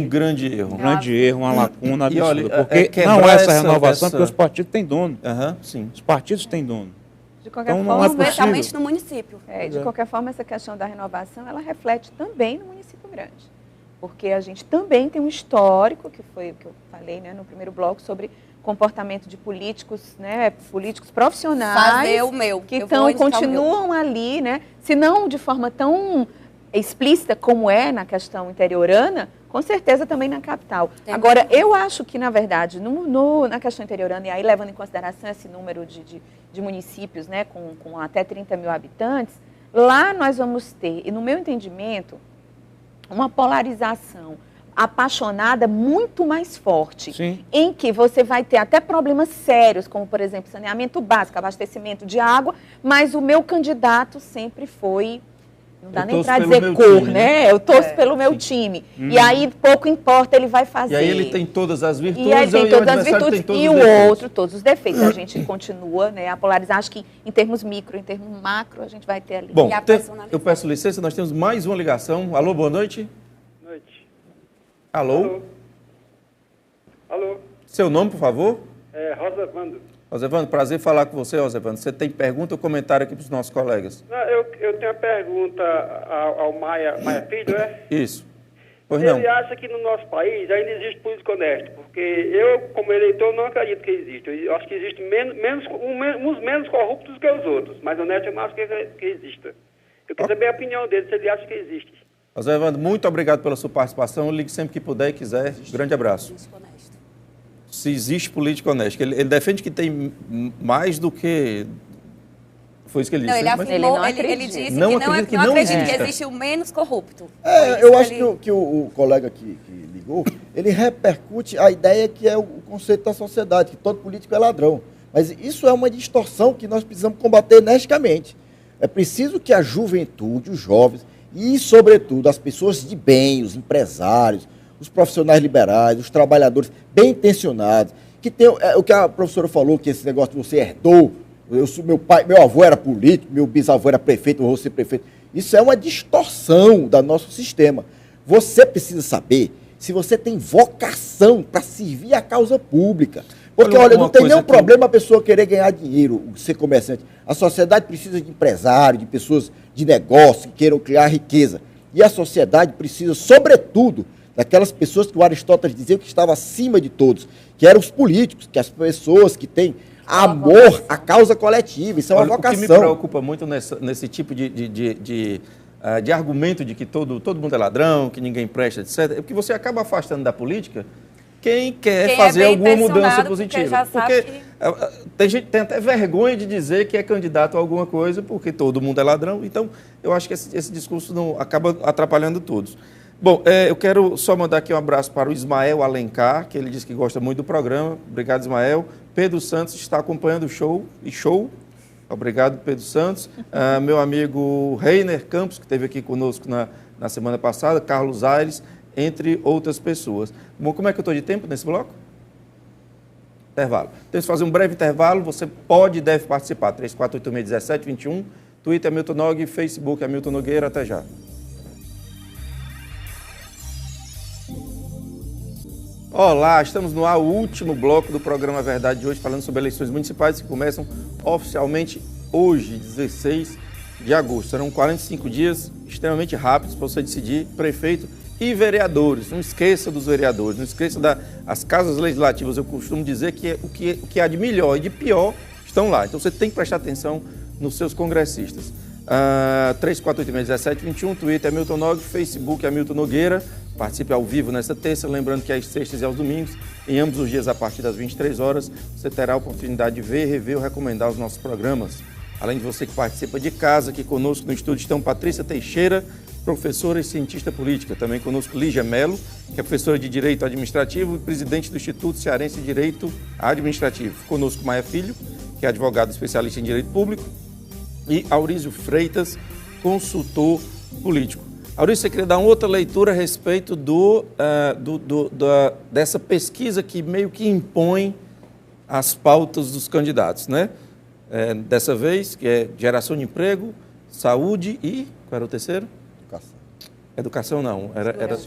grande erro, uma lacuna E absurda. olha, Porque quebrar não é essa renovação, essa- porque os partidos têm dono. Sim. Os partidos têm dono. De qualquer Então forma, não é possível. Especialmente no município. de qualquer forma, essa questão da renovação, ela reflete também no município grande. Porque a gente também tem um histórico, que foi o que eu falei, né, no primeiro bloco, sobre comportamento de políticos, né, políticos profissionais. Fazer o meu. Que Eu vou indicar o continuam ali, né, se não de forma tão explícita como é na questão interiorana, com certeza também na capital. Agora, eu acho que, na verdade, na questão interiorana, e aí levando em consideração esse número de municípios, né, com até 30 mil habitantes, lá nós vamos ter, e no meu entendimento, uma polarização apaixonada muito mais forte, Sim. em que você vai ter até problemas sérios, como, por exemplo, saneamento básico, abastecimento de água, mas o meu candidato sempre foi, não dá Eu nem torço para pelo dizer meu cor, time, né? Eu torço pelo meu time. E aí, pouco importa, ele vai fazer. E aí ele tem todas as virtudes E aí tem o todas as adversário virtudes tem todos e os o defeitos. outro, todos os defeitos. A gente continua, né, a polarizar. Acho que em termos micro, em termos macro, a gente vai ter ali. Bom, E a personalidade. eu peço licença, nós temos mais uma ligação. Alô, boa noite. Noite. Alô? Alô? Seu nome, por favor? É Rosevando. Rosevando, prazer falar com você, Rosevando. Você tem pergunta ou comentário aqui para os nossos colegas? Não, eu tenho uma pergunta ao Maia Filho, é? Isso. Pois não. Ele acha que no nosso país ainda existe político honesto, porque eu, como eleitor, não acredito que existe. Eu acho que existe uns menos corruptos que os outros, mas honesto eu não acho que exista. Eu queria saber a opinião dele, se ele acha que existe. Rosevando, muito obrigado pela sua participação. Ligue sempre que puder e quiser. Grande abraço. Se existe político honesto. Ele defende que tem mais do que... Foi isso que ele disse. Não, ele mas- afirmou, não ele acredita. disse Não que acredita que não não acredita exista. que existe o menos corrupto. Eu acho que o colega que ligou, ele repercute a ideia que é o conceito da sociedade, que todo político é ladrão. Mas isso é uma distorção que nós precisamos combater energicamente. É preciso que a juventude, os jovens, e, sobretudo, as pessoas de bem, os empresários, os profissionais liberais, os trabalhadores bem intencionados, que tem o que a professora falou, que esse negócio de você herdou, meu avô era político, meu bisavô era prefeito, eu vou ser prefeito. Isso é uma distorção do nosso sistema. Você precisa saber se você tem vocação para servir a causa pública. Porque, olha, não tem nenhum problema a pessoa querer ganhar dinheiro, ser comerciante. A sociedade precisa de empresários, de pessoas de negócio que queiram criar riqueza. E a sociedade precisa, sobretudo, daquelas pessoas que o Aristóteles dizia que estava acima de todos, que eram os políticos, que as pessoas que têm amor à causa coletiva. Isso é uma vocação. O que me preocupa muito nesse tipo de argumento de que todo mundo é ladrão, que ninguém presta, etc., é porque você acaba afastando da política quem quer fazer alguma mudança positiva. Porque tem gente que tem até vergonha de dizer que é candidato a alguma coisa, porque todo mundo é ladrão. Então, eu acho que esse discurso não acaba atrapalhando todos. Bom, eu quero só mandar aqui um abraço para o Ismael Alencar, que ele disse que gosta muito do programa. Obrigado, Ismael. Pedro Santos está acompanhando o show. Obrigado, Pedro Santos. Meu amigo Reiner Campos, que esteve aqui conosco na semana passada, Carlos Aires, entre outras pessoas. Bom, como é que eu estou de tempo nesse bloco? Intervalo. Temos que fazer um breve intervalo. Você pode e deve participar. 3486-1721. Twitter é Milton Nog, Facebook é Milton Nogueira. Até já. Olá, estamos no ar, o último bloco do programa Verdade de hoje, falando sobre eleições municipais que começam oficialmente hoje, 16 de agosto. Serão 45 dias extremamente rápidos para você decidir prefeito e vereadores. Não esqueça dos vereadores, não esqueça das casas legislativas. Eu costumo dizer que o que há de melhor e de pior estão lá. Então você tem que prestar atenção nos seus congressistas. 3486-1721, Twitter é Milton Nog, Facebook é Milton Nogueira. Participe ao vivo nesta terça, lembrando que às sextas e aos domingos, em ambos os dias a partir das 23 horas, você terá a oportunidade de ver, rever ou recomendar os nossos programas. Além de você que participa de casa, aqui conosco no estúdio estão Patrícia Teixeira professora e cientista política. Também conosco Lígia Mello, que é professora de Direito Administrativo e presidente do Instituto Cearense de Direito Administrativo. Conosco Maia Filho, que é advogado especialista em Direito Público, e Aurísio Freitas, consultor político. Aurísio, você queria dar uma outra leitura a respeito dessa pesquisa que meio que impõe as pautas dos candidatos, né? Dessa vez, que é geração de emprego, saúde e... Qual era o terceiro? Educação não. Era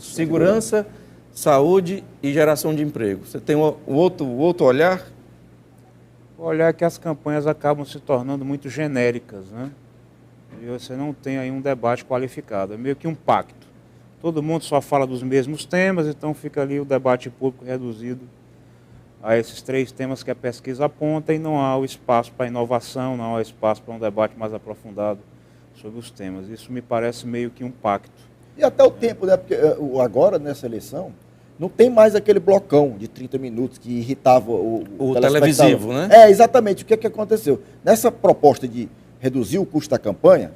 segurança, saúde e geração de emprego. Você tem o outro olhar? O olhar é que as campanhas acabam se tornando muito genéricas, né? E você não tem aí um debate qualificado, é meio que um pacto. Todo mundo só fala dos mesmos temas, então fica ali o debate público reduzido a esses 3 temas que a pesquisa aponta e não há o espaço para inovação, não há espaço para um debate mais aprofundado sobre os temas. Isso me parece meio que um pacto. E até o tempo, né? Porque agora, nessa eleição, não tem mais aquele blocão de 30 minutos que irritava o televisivo, né? Exatamente. O que aconteceu? Nessa proposta de reduzir o custo da campanha,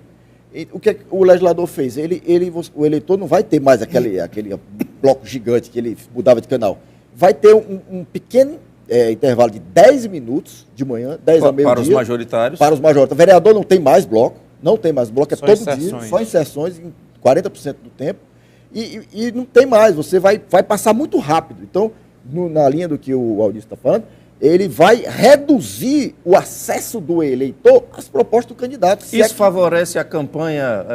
o que o legislador fez? O eleitor não vai ter mais aquele bloco gigante que ele mudava de canal. Vai ter um pequeno intervalo de 10 minutos de manhã, 10 ao meio-dia. Para os majoritários. Para os majoritários. O vereador não tem mais bloco, é só todo inserções. dia, só inserções, em 40% do tempo. E não tem mais, você vai passar muito rápido. Então, na linha do que o Aurísio está falando, ele vai reduzir o acesso do eleitor às propostas do candidato. Isso favorece a campanha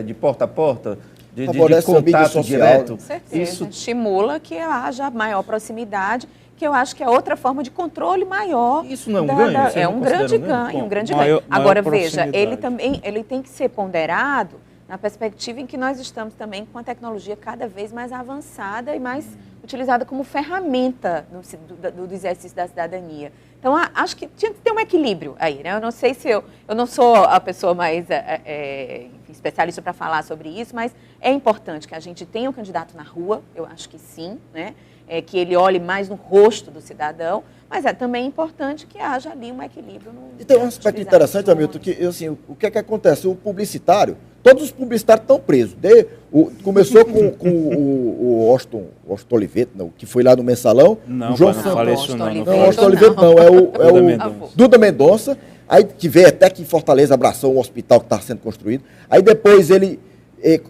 de porta a porta? De contato social, direto? Com certeza. Isso estimula que haja maior proximidade, que eu acho que é outra forma de controle maior. Isso não é um ganho? É um grande ganho, um grande ganho. Agora, veja, ele tem que ser ponderado na perspectiva em que nós estamos também com a tecnologia cada vez mais avançada e mais utilizada como ferramenta do exercício da cidadania. Então, acho que tinha que ter um equilíbrio aí, né? Eu não sei se eu não sou a pessoa mais especialista para falar sobre isso, mas é importante que a gente tenha um candidato na rua, eu acho que sim, né? Que ele olhe mais no rosto do cidadão, mas é também importante que haja ali um equilíbrio. E tem um aspecto interessante, Hamilton, que assim, o que acontece? O publicitário, todos os publicitários estão presos. Começou com o Austin Oliveto, não, que foi lá no Mensalão. Não, o João não falei isso não. Não, Austin Oliveto não, é o Duda Mendonça, aí que veio até que em Fortaleza abraçou um hospital que está sendo construído. Aí depois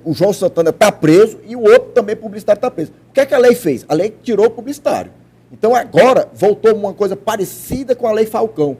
o João Santana está preso e o outro também publicitário está preso. O que a lei fez? A lei tirou o publicitário. Então agora voltou uma coisa parecida com a lei Falcão.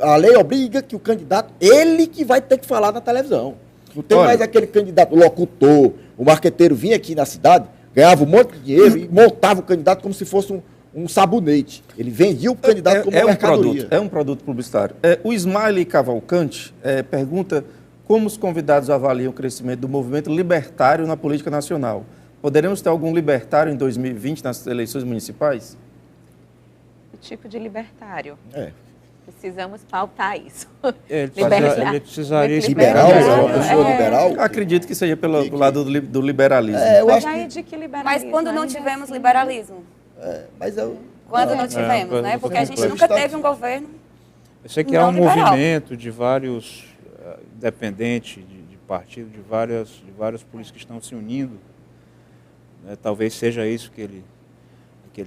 A lei obriga que o candidato, ele que vai ter que falar na televisão. Não tem mais aquele candidato, o locutor, o marqueteiro vinha aqui na cidade, ganhava um monte de dinheiro e montava o candidato como se fosse um sabonete. Ele vendia o candidato como uma mercadoria. É um produto publicitário. O Smiley Cavalcante pergunta como os convidados avaliam o crescimento do movimento libertário na política nacional. Poderemos ter algum libertário em 2020 nas eleições municipais? Que tipo de libertário? Precisamos pautar isso. Ele precisaria liberal, uma pessoa liberal? Acredito que seja pelo lado do liberalismo. Mas aí de que liberalismo? Mas quando não tivemos liberalismo? Quando não tivemos, né? Porque a gente nunca teve um governo. Eu sei que há um movimento de vários independentes, de partidos, de vários políticos que estão se unindo. Né? Talvez seja isso que ele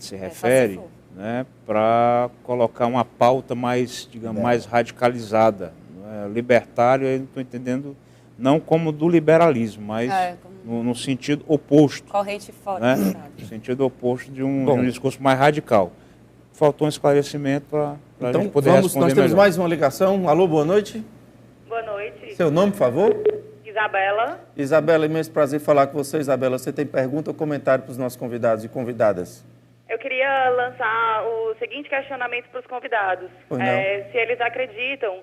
se refere. Né, para colocar uma pauta mais, digamos, mais radicalizada. Né? Libertário, eu estou entendendo, não como do liberalismo, mas no sentido oposto. Corrente fora. Né? No sentido oposto de um discurso mais radical. Faltou um esclarecimento para a gente poder responder nós temos melhor. mais uma ligação. Alô, boa noite. Boa noite. Seu nome, por favor? Isabela. Isabela, imenso prazer falar com você, Isabela. Você tem pergunta ou comentário para os nossos convidados e convidadas? Eu queria lançar o seguinte questionamento para os convidados. Se eles acreditam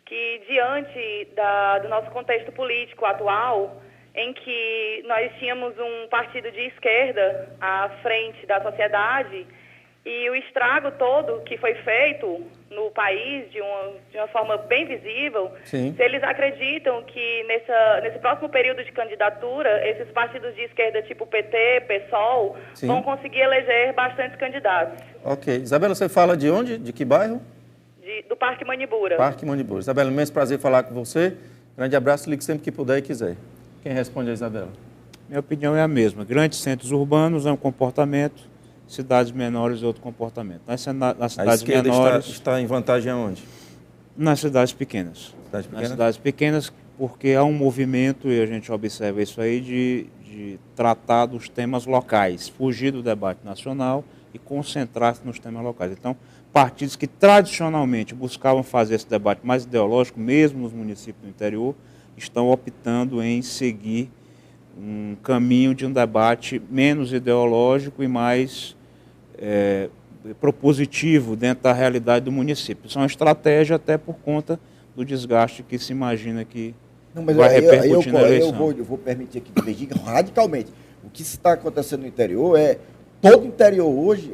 que, diante do nosso contexto político atual, em que nós tínhamos um partido de esquerda à frente da sociedade e o estrago todo que foi feito no país de uma forma bem visível, Sim. Se eles acreditam que nesse próximo período de candidatura, esses partidos de esquerda tipo PT, PSOL, Sim. vão conseguir eleger bastantes candidatos. Ok. Isabela, você fala de onde? De que bairro? Do Parque Manibura. Parque Manibura. Isabela, imenso prazer falar com você. Grande abraço, ligue sempre que puder e quiser. Quem responde é a Isabela. Minha opinião é a mesma. Grandes centros urbanos é um comportamento, cidades menores é outro comportamento. Nas cidades menores está em vantagem aonde? Nas cidades pequenas. Nas cidades pequenas, porque há um movimento, e a gente observa isso aí, de tratar dos temas locais, fugir do debate nacional e concentrar-se nos temas locais. Então, partidos que tradicionalmente buscavam fazer esse debate mais ideológico, mesmo nos municípios do interior, estão optando em seguir um caminho de um debate menos ideológico e mais propositivo dentro da realidade do município. Isso é uma estratégia até por conta do desgaste que se imagina que vai repercutir na eleição. Eu vou permitir aqui divergir radicalmente. O que está acontecendo no interior é, todo o interior hoje,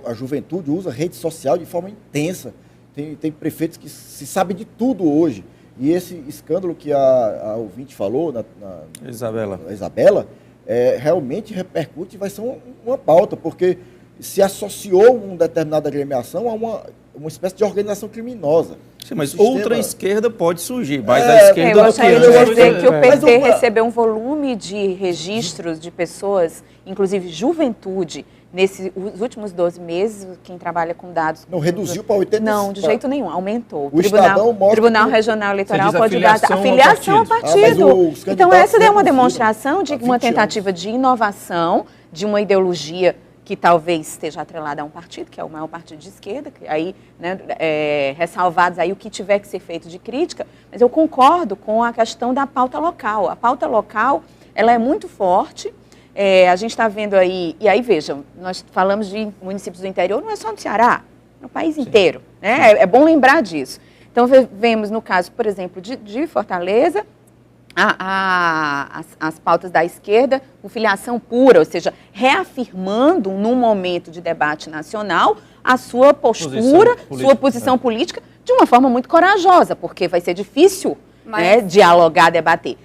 a juventude usa rede social de forma intensa. Tem prefeitos que se sabem de tudo hoje. E esse escândalo que a ouvinte falou, Isabela, realmente repercute e vai ser uma pauta, porque se associou uma determinada agremiação a uma espécie de organização criminosa. Sim, mas outra esquerda pode surgir, mas a esquerda... Eu gostaria de dizer que o PT recebeu um volume de registros de pessoas, inclusive juventude, nesses últimos 12 meses, quem trabalha com dados... Não reduziu para 80%? Não, de jeito nenhum, aumentou. O Tribunal Regional Eleitoral pode dar afiliação ao partido. Então essa é uma demonstração de uma tentativa de inovação, de uma ideologia que talvez esteja atrelada a um partido, que é o maior partido de esquerda, que aí, né, ressalvados aí o que tiver que ser feito de crítica, mas eu concordo com a questão da pauta local. A pauta local, ela é muito forte, a gente está vendo aí, e aí vejam, nós falamos de municípios do interior, não é só no Ceará, é no país inteiro, né? É bom lembrar disso. Então, vemos no caso, por exemplo, de Fortaleza, as pautas da esquerda, com filiação pura, ou seja, reafirmando num momento de debate nacional a sua postura, sua posição política, de uma forma muito corajosa, porque vai ser difícil dialogar, debater.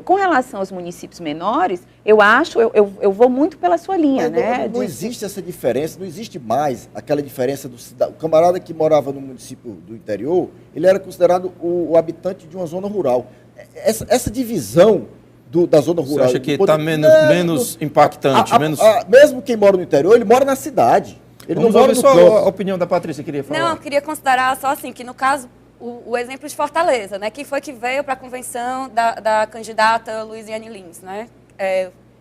Com relação aos municípios menores, eu vou muito pela sua linha. Não existe essa diferença, não existe mais aquela diferença do cidadão. O camarada que morava no município do interior, ele era considerado o habitante de uma zona rural. Essa divisão da zona rural... Você acha que está menos impactante? Mesmo quem mora no interior, ele mora na cidade. Ele não mora no campo. Só a opinião da Patrícia, queria falar. Não, eu queria considerar só assim, que no caso, o exemplo de Fortaleza, né? Quem foi que veio para a convenção da candidata Luiziane Lins, né?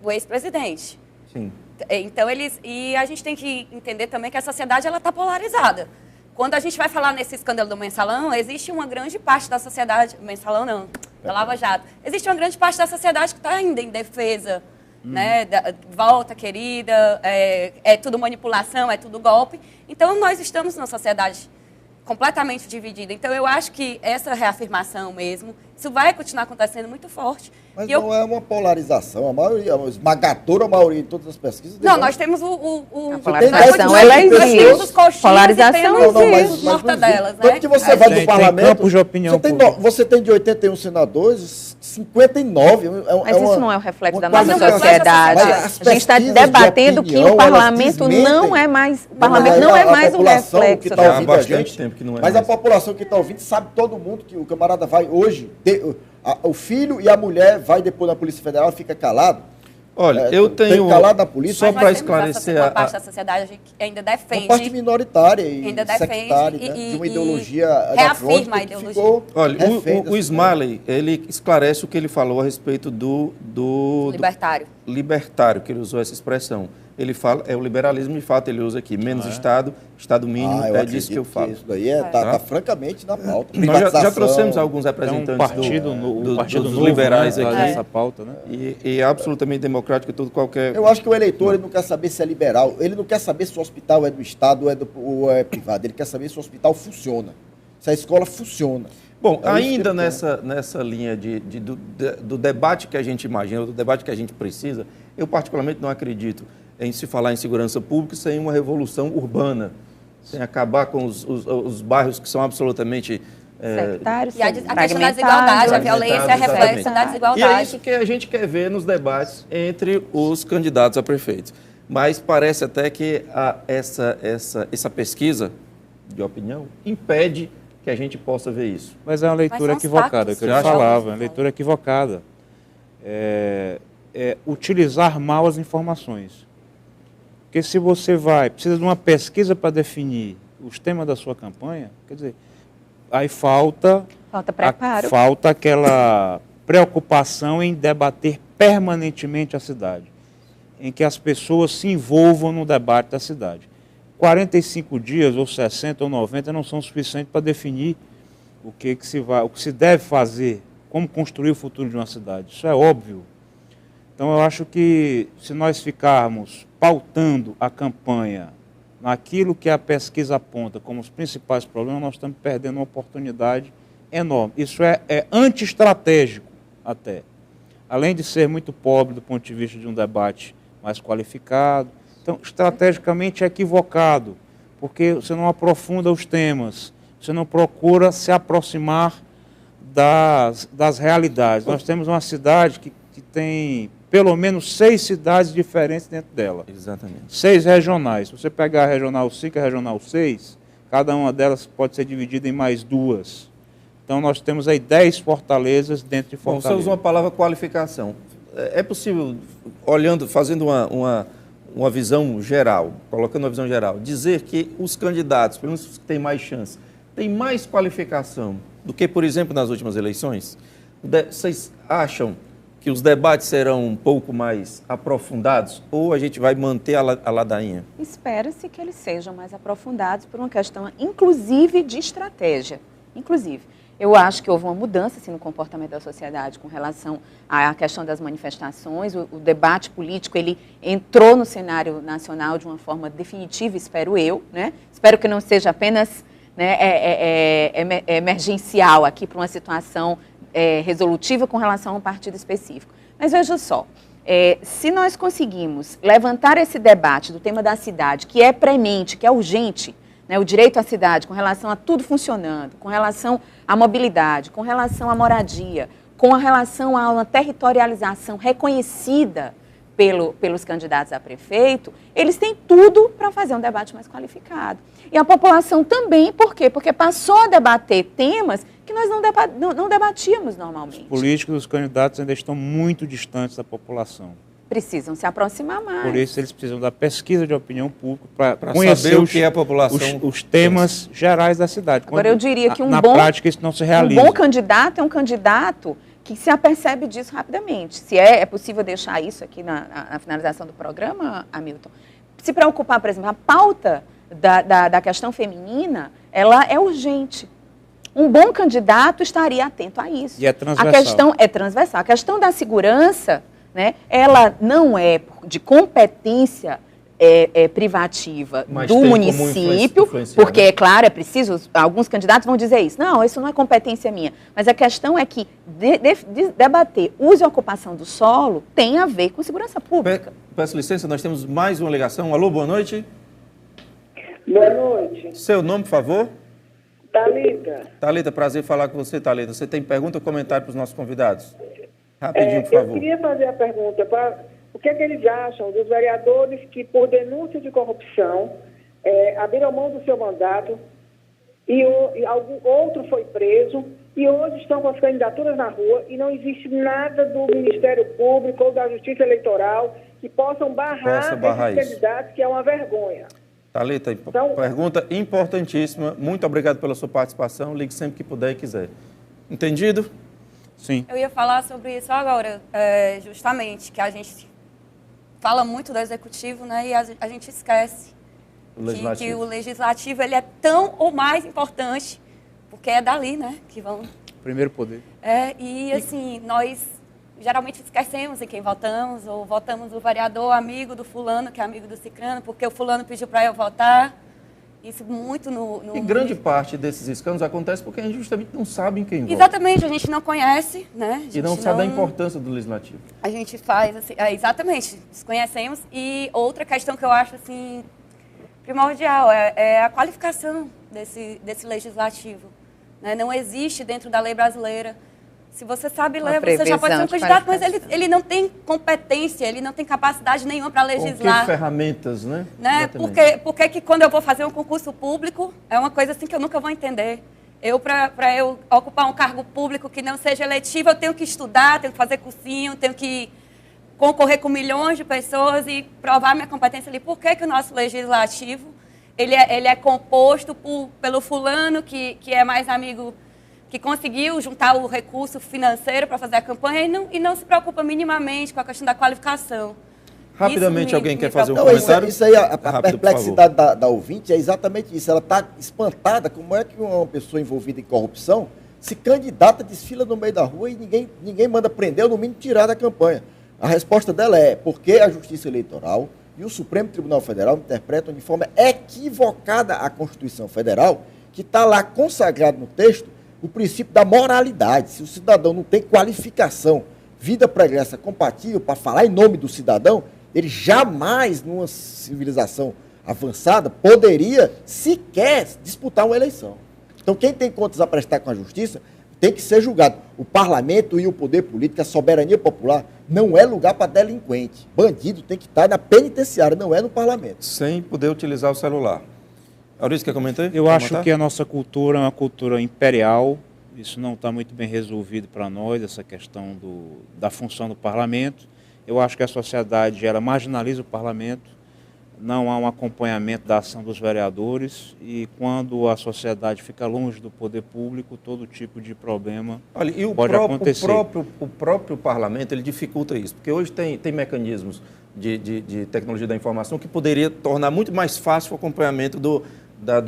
O ex-presidente. Sim. Então, e a gente tem que entender também que a sociedade está polarizada. Quando a gente vai falar nesse escândalo do Mensalão, existe uma grande parte da sociedade... Mensalão não, da Lava Jato. Existe uma grande parte da sociedade que está ainda em defesa, né? Volta, querida, é tudo manipulação, é tudo golpe. Então, nós estamos numa sociedade completamente dividida. Então, eu acho que essa reafirmação mesmo, isso vai continuar acontecendo muito forte. Mas não é uma polarização. A esmagadora maioria de todas as pesquisas... Não, nós temos a polarização, ela existe. Polarização existe. Mortadelas, né? Tanto que você vai no parlamento... De opinião você tem de 81 senadores, 59... Mas isso não é o reflexo da nossa sociedade. A gente está debatendo que o parlamento não é mais... O parlamento não é mais um reflexo. Há bastante tempo que não é. Mas a população que está ouvindo sabe todo mundo que o camarada vai hoje... O filho e a mulher vai depois na Polícia Federal e fica calado. Olha, eu tenho... calado na polícia. Só para esclarecer... Uma parte da sociedade que ainda defende... Uma parte minoritária e sectária, de uma ideologia... reafirma a ideologia. Olha, o Smalley, ele esclarece o que ele falou a respeito do libertário, que ele usou essa expressão. Ele fala, o liberalismo de fato, ele usa aqui, menos Estado, Estado mínimo, é disso que eu falo. Isso daí está francamente na pauta. Nós já trouxemos alguns representantes dos liberais aqui. Essa pauta, né? E é absolutamente democrático tudo qualquer... Eu acho que o eleitor ele não quer saber se é liberal, ele não quer saber se o hospital é do Estado ou é privado, ele quer saber se o hospital funciona, se a escola funciona. Bom, ainda nessa linha do debate que a gente imagina, do debate que a gente precisa, eu particularmente não acredito em se falar em segurança pública sem uma revolução urbana, sem acabar com os bairros que são absolutamente... sectários, e a questão da desigualdade, a violência é reflexo da desigualdade. E é isso que a gente quer ver nos debates entre os candidatos a prefeitos. Mas parece até que essa pesquisa de opinião impede que a gente possa ver isso. Mas é uma leitura equivocada, que eu falava, é uma leitura equivocada. utilizar mal as informações. Porque se você precisa de uma pesquisa para definir os temas da sua campanha, quer dizer, aí falta preparo. Falta aquela preocupação em debater permanentemente a cidade, em que as pessoas se envolvam no debate da cidade. 45 dias, ou 60, ou 90, não são suficientes para definir o que se deve fazer, como construir o futuro de uma cidade. Isso é óbvio. Então, eu acho que se nós ficarmos pautando a campanha naquilo que a pesquisa aponta como os principais problemas, nós estamos perdendo uma oportunidade enorme. Isso é anti-estratégico até. Além de ser muito pobre do ponto de vista de um debate mais qualificado. Então, estrategicamente é equivocado, porque você não aprofunda os temas, você não procura se aproximar das realidades. Nós temos uma cidade que tem pelo menos 6 cidades diferentes dentro dela. Exatamente. 6 regionais. Se você pegar a Regional 5 e a Regional 6, cada uma delas pode ser dividida em mais 2. Então, nós temos aí 10 fortalezas dentro de Fortaleza. Bom, você usou a palavra qualificação. É possível, fazendo uma visão geral, colocando uma visão geral, dizer que os candidatos, pelo menos os que têm mais chance, têm mais qualificação do que, por exemplo, nas últimas eleições? Vocês acham que os debates serão um pouco mais aprofundados ou a gente vai manter a ladainha? Espera-se que eles sejam mais aprofundados por uma questão, inclusive, de estratégia. Inclusive, eu acho que houve uma mudança assim, no comportamento da sociedade com relação à questão das manifestações. O debate político ele entrou no cenário nacional de uma forma definitiva, espero eu, né? Espero que não seja apenas emergencial aqui para uma situação resolutiva com relação a um partido específico. Mas veja só, se nós conseguimos levantar esse debate do tema da cidade, que é premente, que é urgente, né, o direito à cidade, com relação a tudo funcionando, com relação à mobilidade, com relação à moradia, com relação a uma territorialização reconhecida pelos candidatos a prefeito, eles têm tudo para fazer um debate mais qualificado. E a população também, por quê? Porque passou a debater temas que nós não debatíamos normalmente. Os políticos, os candidatos ainda estão muito distantes da população. Precisam se aproximar mais. Por isso eles precisam da pesquisa de opinião pública para conhecer saber o que a população os temas gerais da cidade. Agora eu diria que na prática isso não se realiza. Um bom candidato é um candidato que se apercebe disso rapidamente. Se é possível deixar isso aqui na finalização do programa, Hamilton, se preocupar, por exemplo, a pauta da questão feminina, ela é urgente. Um bom candidato estaria atento a isso. E é transversal. A questão é transversal. A questão da segurança, né, ela não é de competência privativa do município, porque, é claro, é preciso, alguns candidatos vão dizer isso. Não, isso não é competência minha. Mas a questão é que debater uso e ocupação do solo tem a ver com segurança pública. Peço licença, nós temos mais uma ligação. Alô, boa noite. Boa noite. Seu nome, por favor? Thalita. Thalita, prazer falar com você, Thalita. Você tem pergunta ou comentário para os nossos convidados? Rapidinho, por favor. Eu queria fazer a pergunta o que é que eles acham dos vereadores que, por denúncia de corrupção, abriram mão do seu mandato e algum outro foi preso e hoje estão com as candidaturas na rua e não existe nada do Ministério Público ou da Justiça Eleitoral que possam barrar esses candidatos, que é uma vergonha. Thalita, então, pergunta importantíssima. Muito obrigado pela sua participação. Ligue sempre que puder e quiser. Entendido? Sim. Eu ia falar sobre isso agora, justamente, que a gente fala muito do executivo, né, e a gente esquece que o legislativo ele é tão ou mais importante, porque é dali, né, que vão... Primeiro poder. E assim, nós geralmente esquecemos em quem votamos, ou votamos o vereador amigo do fulano, que é amigo do cicrano, porque o fulano pediu para eu votar. Isso muito no E grande parte desses escândalos acontece porque a gente justamente não sabe em quem vota. Exatamente, a gente não conhece, né? E não sabe a importância do legislativo. A gente faz assim, exatamente, desconhecemos. E outra questão que eu acho assim primordial é a qualificação desse legislativo. Né? Não existe dentro da lei brasileira. Se você sabe ler, você já pode ser um candidato, mas ele não tem competência, ele não tem capacidade nenhuma para legislar. Com que ferramentas, né? Por que quando eu vou fazer um concurso público, é uma coisa assim que eu nunca vou entender. Para eu ocupar um cargo público que não seja eletivo, eu tenho que estudar, tenho que fazer cursinho, tenho que concorrer com milhões de pessoas e provar minha competência ali. Por que que o nosso legislativo ele é composto pelo fulano que é mais amigo, que conseguiu juntar o recurso financeiro para fazer a campanha e não se preocupa minimamente com a questão da qualificação? Rapidamente, alguém quer fazer um comentário? Isso aí, a perplexidade da ouvinte é exatamente isso. Ela está espantada como é que uma pessoa envolvida em corrupção se candidata, desfila no meio da rua e ninguém manda prender ou no mínimo tirar da campanha. A resposta dela é porque a Justiça Eleitoral e o Supremo Tribunal Federal interpretam de forma equivocada a Constituição Federal, que está lá consagrado no texto o princípio da moralidade. Se o cidadão não tem qualificação, vida pregressa compatível para falar em nome do cidadão, ele jamais, numa civilização avançada, poderia sequer disputar uma eleição. Então, quem tem contas a prestar com a justiça tem que ser julgado. O parlamento e o poder político, a soberania popular, não é lugar para delinquente. Bandido tem que estar na penitenciária, não é no parlamento. Sem poder utilizar o celular. Aurício, quer comentar? Eu acho que a nossa cultura é uma cultura imperial. Isso não está muito bem resolvido para nós, essa questão da função do parlamento. Eu acho que a sociedade ela marginaliza o parlamento, não há um acompanhamento da ação dos vereadores e quando a sociedade fica longe do poder público, todo tipo de problema pode acontecer. O próprio parlamento ele dificulta isso, porque hoje tem mecanismos de tecnologia da informação que poderia tornar muito mais fácil o acompanhamento do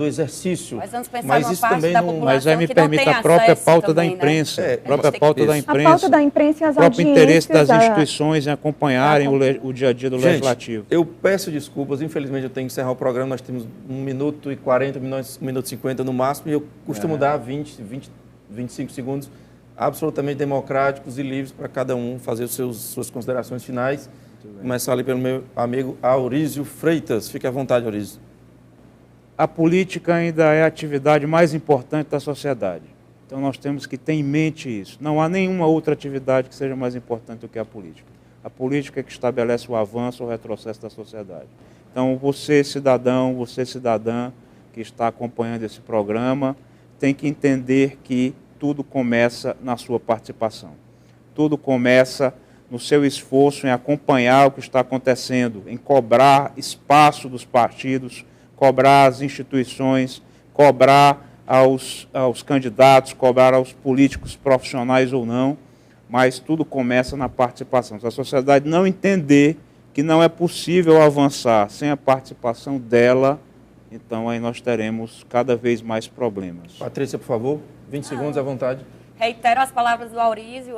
exercício. Mas isso também não... Mas aí me permite a própria pauta da imprensa. A pauta da imprensa e as o próprio interesse das audiências, instituições em acompanharem o dia a dia do legislativo. Eu peço desculpas, infelizmente eu tenho que encerrar o programa, nós temos 1 minuto e 40, 1 minuto e 50 no máximo, e eu costumo dar 25 segundos absolutamente democráticos e livres para cada um fazer suas considerações finais. Começar ali pelo meu amigo Aurísio Freitas. Fique à vontade, Aurísio. A política ainda é a atividade mais importante da sociedade. Então nós temos que ter em mente isso. Não há nenhuma outra atividade que seja mais importante do que a política. A política é que estabelece o avanço ou o retrocesso da sociedade. Então você, cidadão, você, cidadã, que está acompanhando esse programa, tem que entender que tudo começa na sua participação. Tudo começa no seu esforço em acompanhar o que está acontecendo, em cobrar espaço dos partidos, cobrar as instituições, cobrar aos candidatos, cobrar aos políticos profissionais ou não, mas tudo começa na participação. Se a sociedade não entender que não é possível avançar sem a participação dela, então aí nós teremos cada vez mais problemas. Patrícia, por favor, 20 segundos à vontade. Reitero as palavras do Aurísio,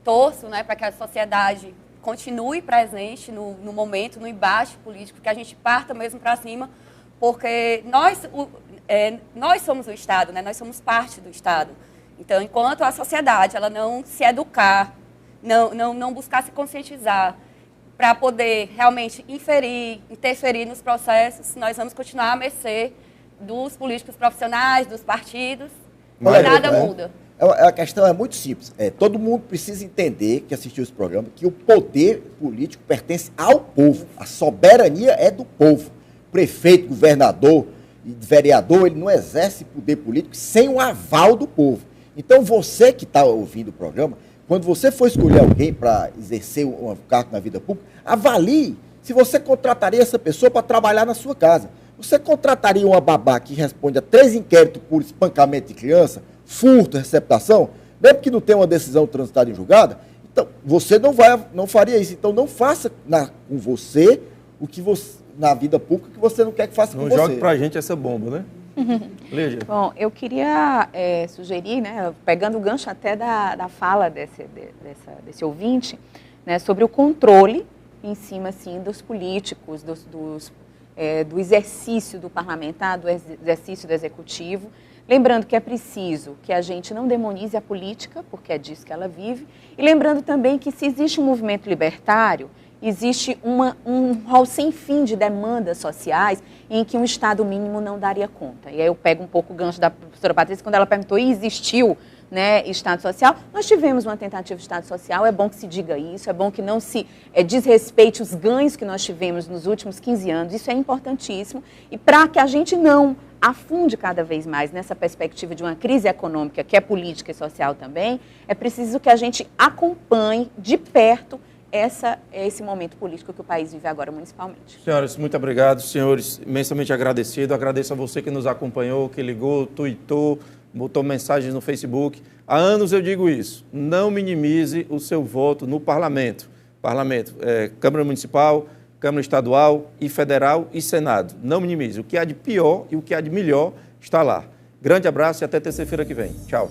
torço para que a sociedade continue presente no momento, no embate político, que a gente parta mesmo para cima, porque nós somos o Estado, nós somos parte do Estado. Então, enquanto a sociedade ela não se educar, não buscar se conscientizar para poder realmente interferir nos processos, nós vamos continuar a mercê dos políticos profissionais, dos partidos, e nada muda. A questão é muito simples. Todo mundo precisa entender, que assistiu esse programa, que o poder político pertence ao povo. A soberania é do povo. Prefeito, governador e vereador, ele não exerce poder político sem o aval do povo. Então, você que está ouvindo o programa, quando você for escolher alguém para exercer um cargo na vida pública, avalie se você contrataria essa pessoa para trabalhar na sua casa. Você contrataria uma babá que responde a 3 inquéritos por espancamento de criança, furto, receptação, mesmo que não tenha uma decisão transitada em julgada? Então, você não faria isso. Então, não faça com você o que você, na vida pública, que você não quer que faça com você. Não jogue pra gente essa bomba, né? Lígia. Bom, eu queria sugerir, pegando o gancho até da fala desse ouvinte, sobre o controle em cima, assim, dos políticos, do exercício do parlamentar, do exercício do executivo. Lembrando que é preciso que a gente não demonize a política, porque é disso que ela vive, e lembrando também que se existe um movimento libertário, existe um rol sem fim de demandas sociais em que um Estado mínimo não daria conta. E aí eu pego um pouco o gancho da professora Patrícia, quando ela perguntou, e existiu né, Estado Social. Nós tivemos uma tentativa de Estado Social, é bom que se diga isso, é bom que não se desrespeite os ganhos que nós tivemos nos últimos 15 anos, isso é importantíssimo, e para que a gente não afunde cada vez mais nessa perspectiva de uma crise econômica, que é política e social também, é preciso que a gente acompanhe de perto esse momento político que o país vive agora municipalmente. Senhoras, muito obrigado. Senhores, imensamente agradecido. Agradeço a você que nos acompanhou, que ligou, tuitou, botou mensagens no Facebook. Há anos eu digo isso. Não minimize o seu voto no parlamento. Câmara Municipal, Câmara Estadual e Federal e Senado. Não minimize. O que há de pior e o que há de melhor está lá. Grande abraço e até terça-feira que vem. Tchau.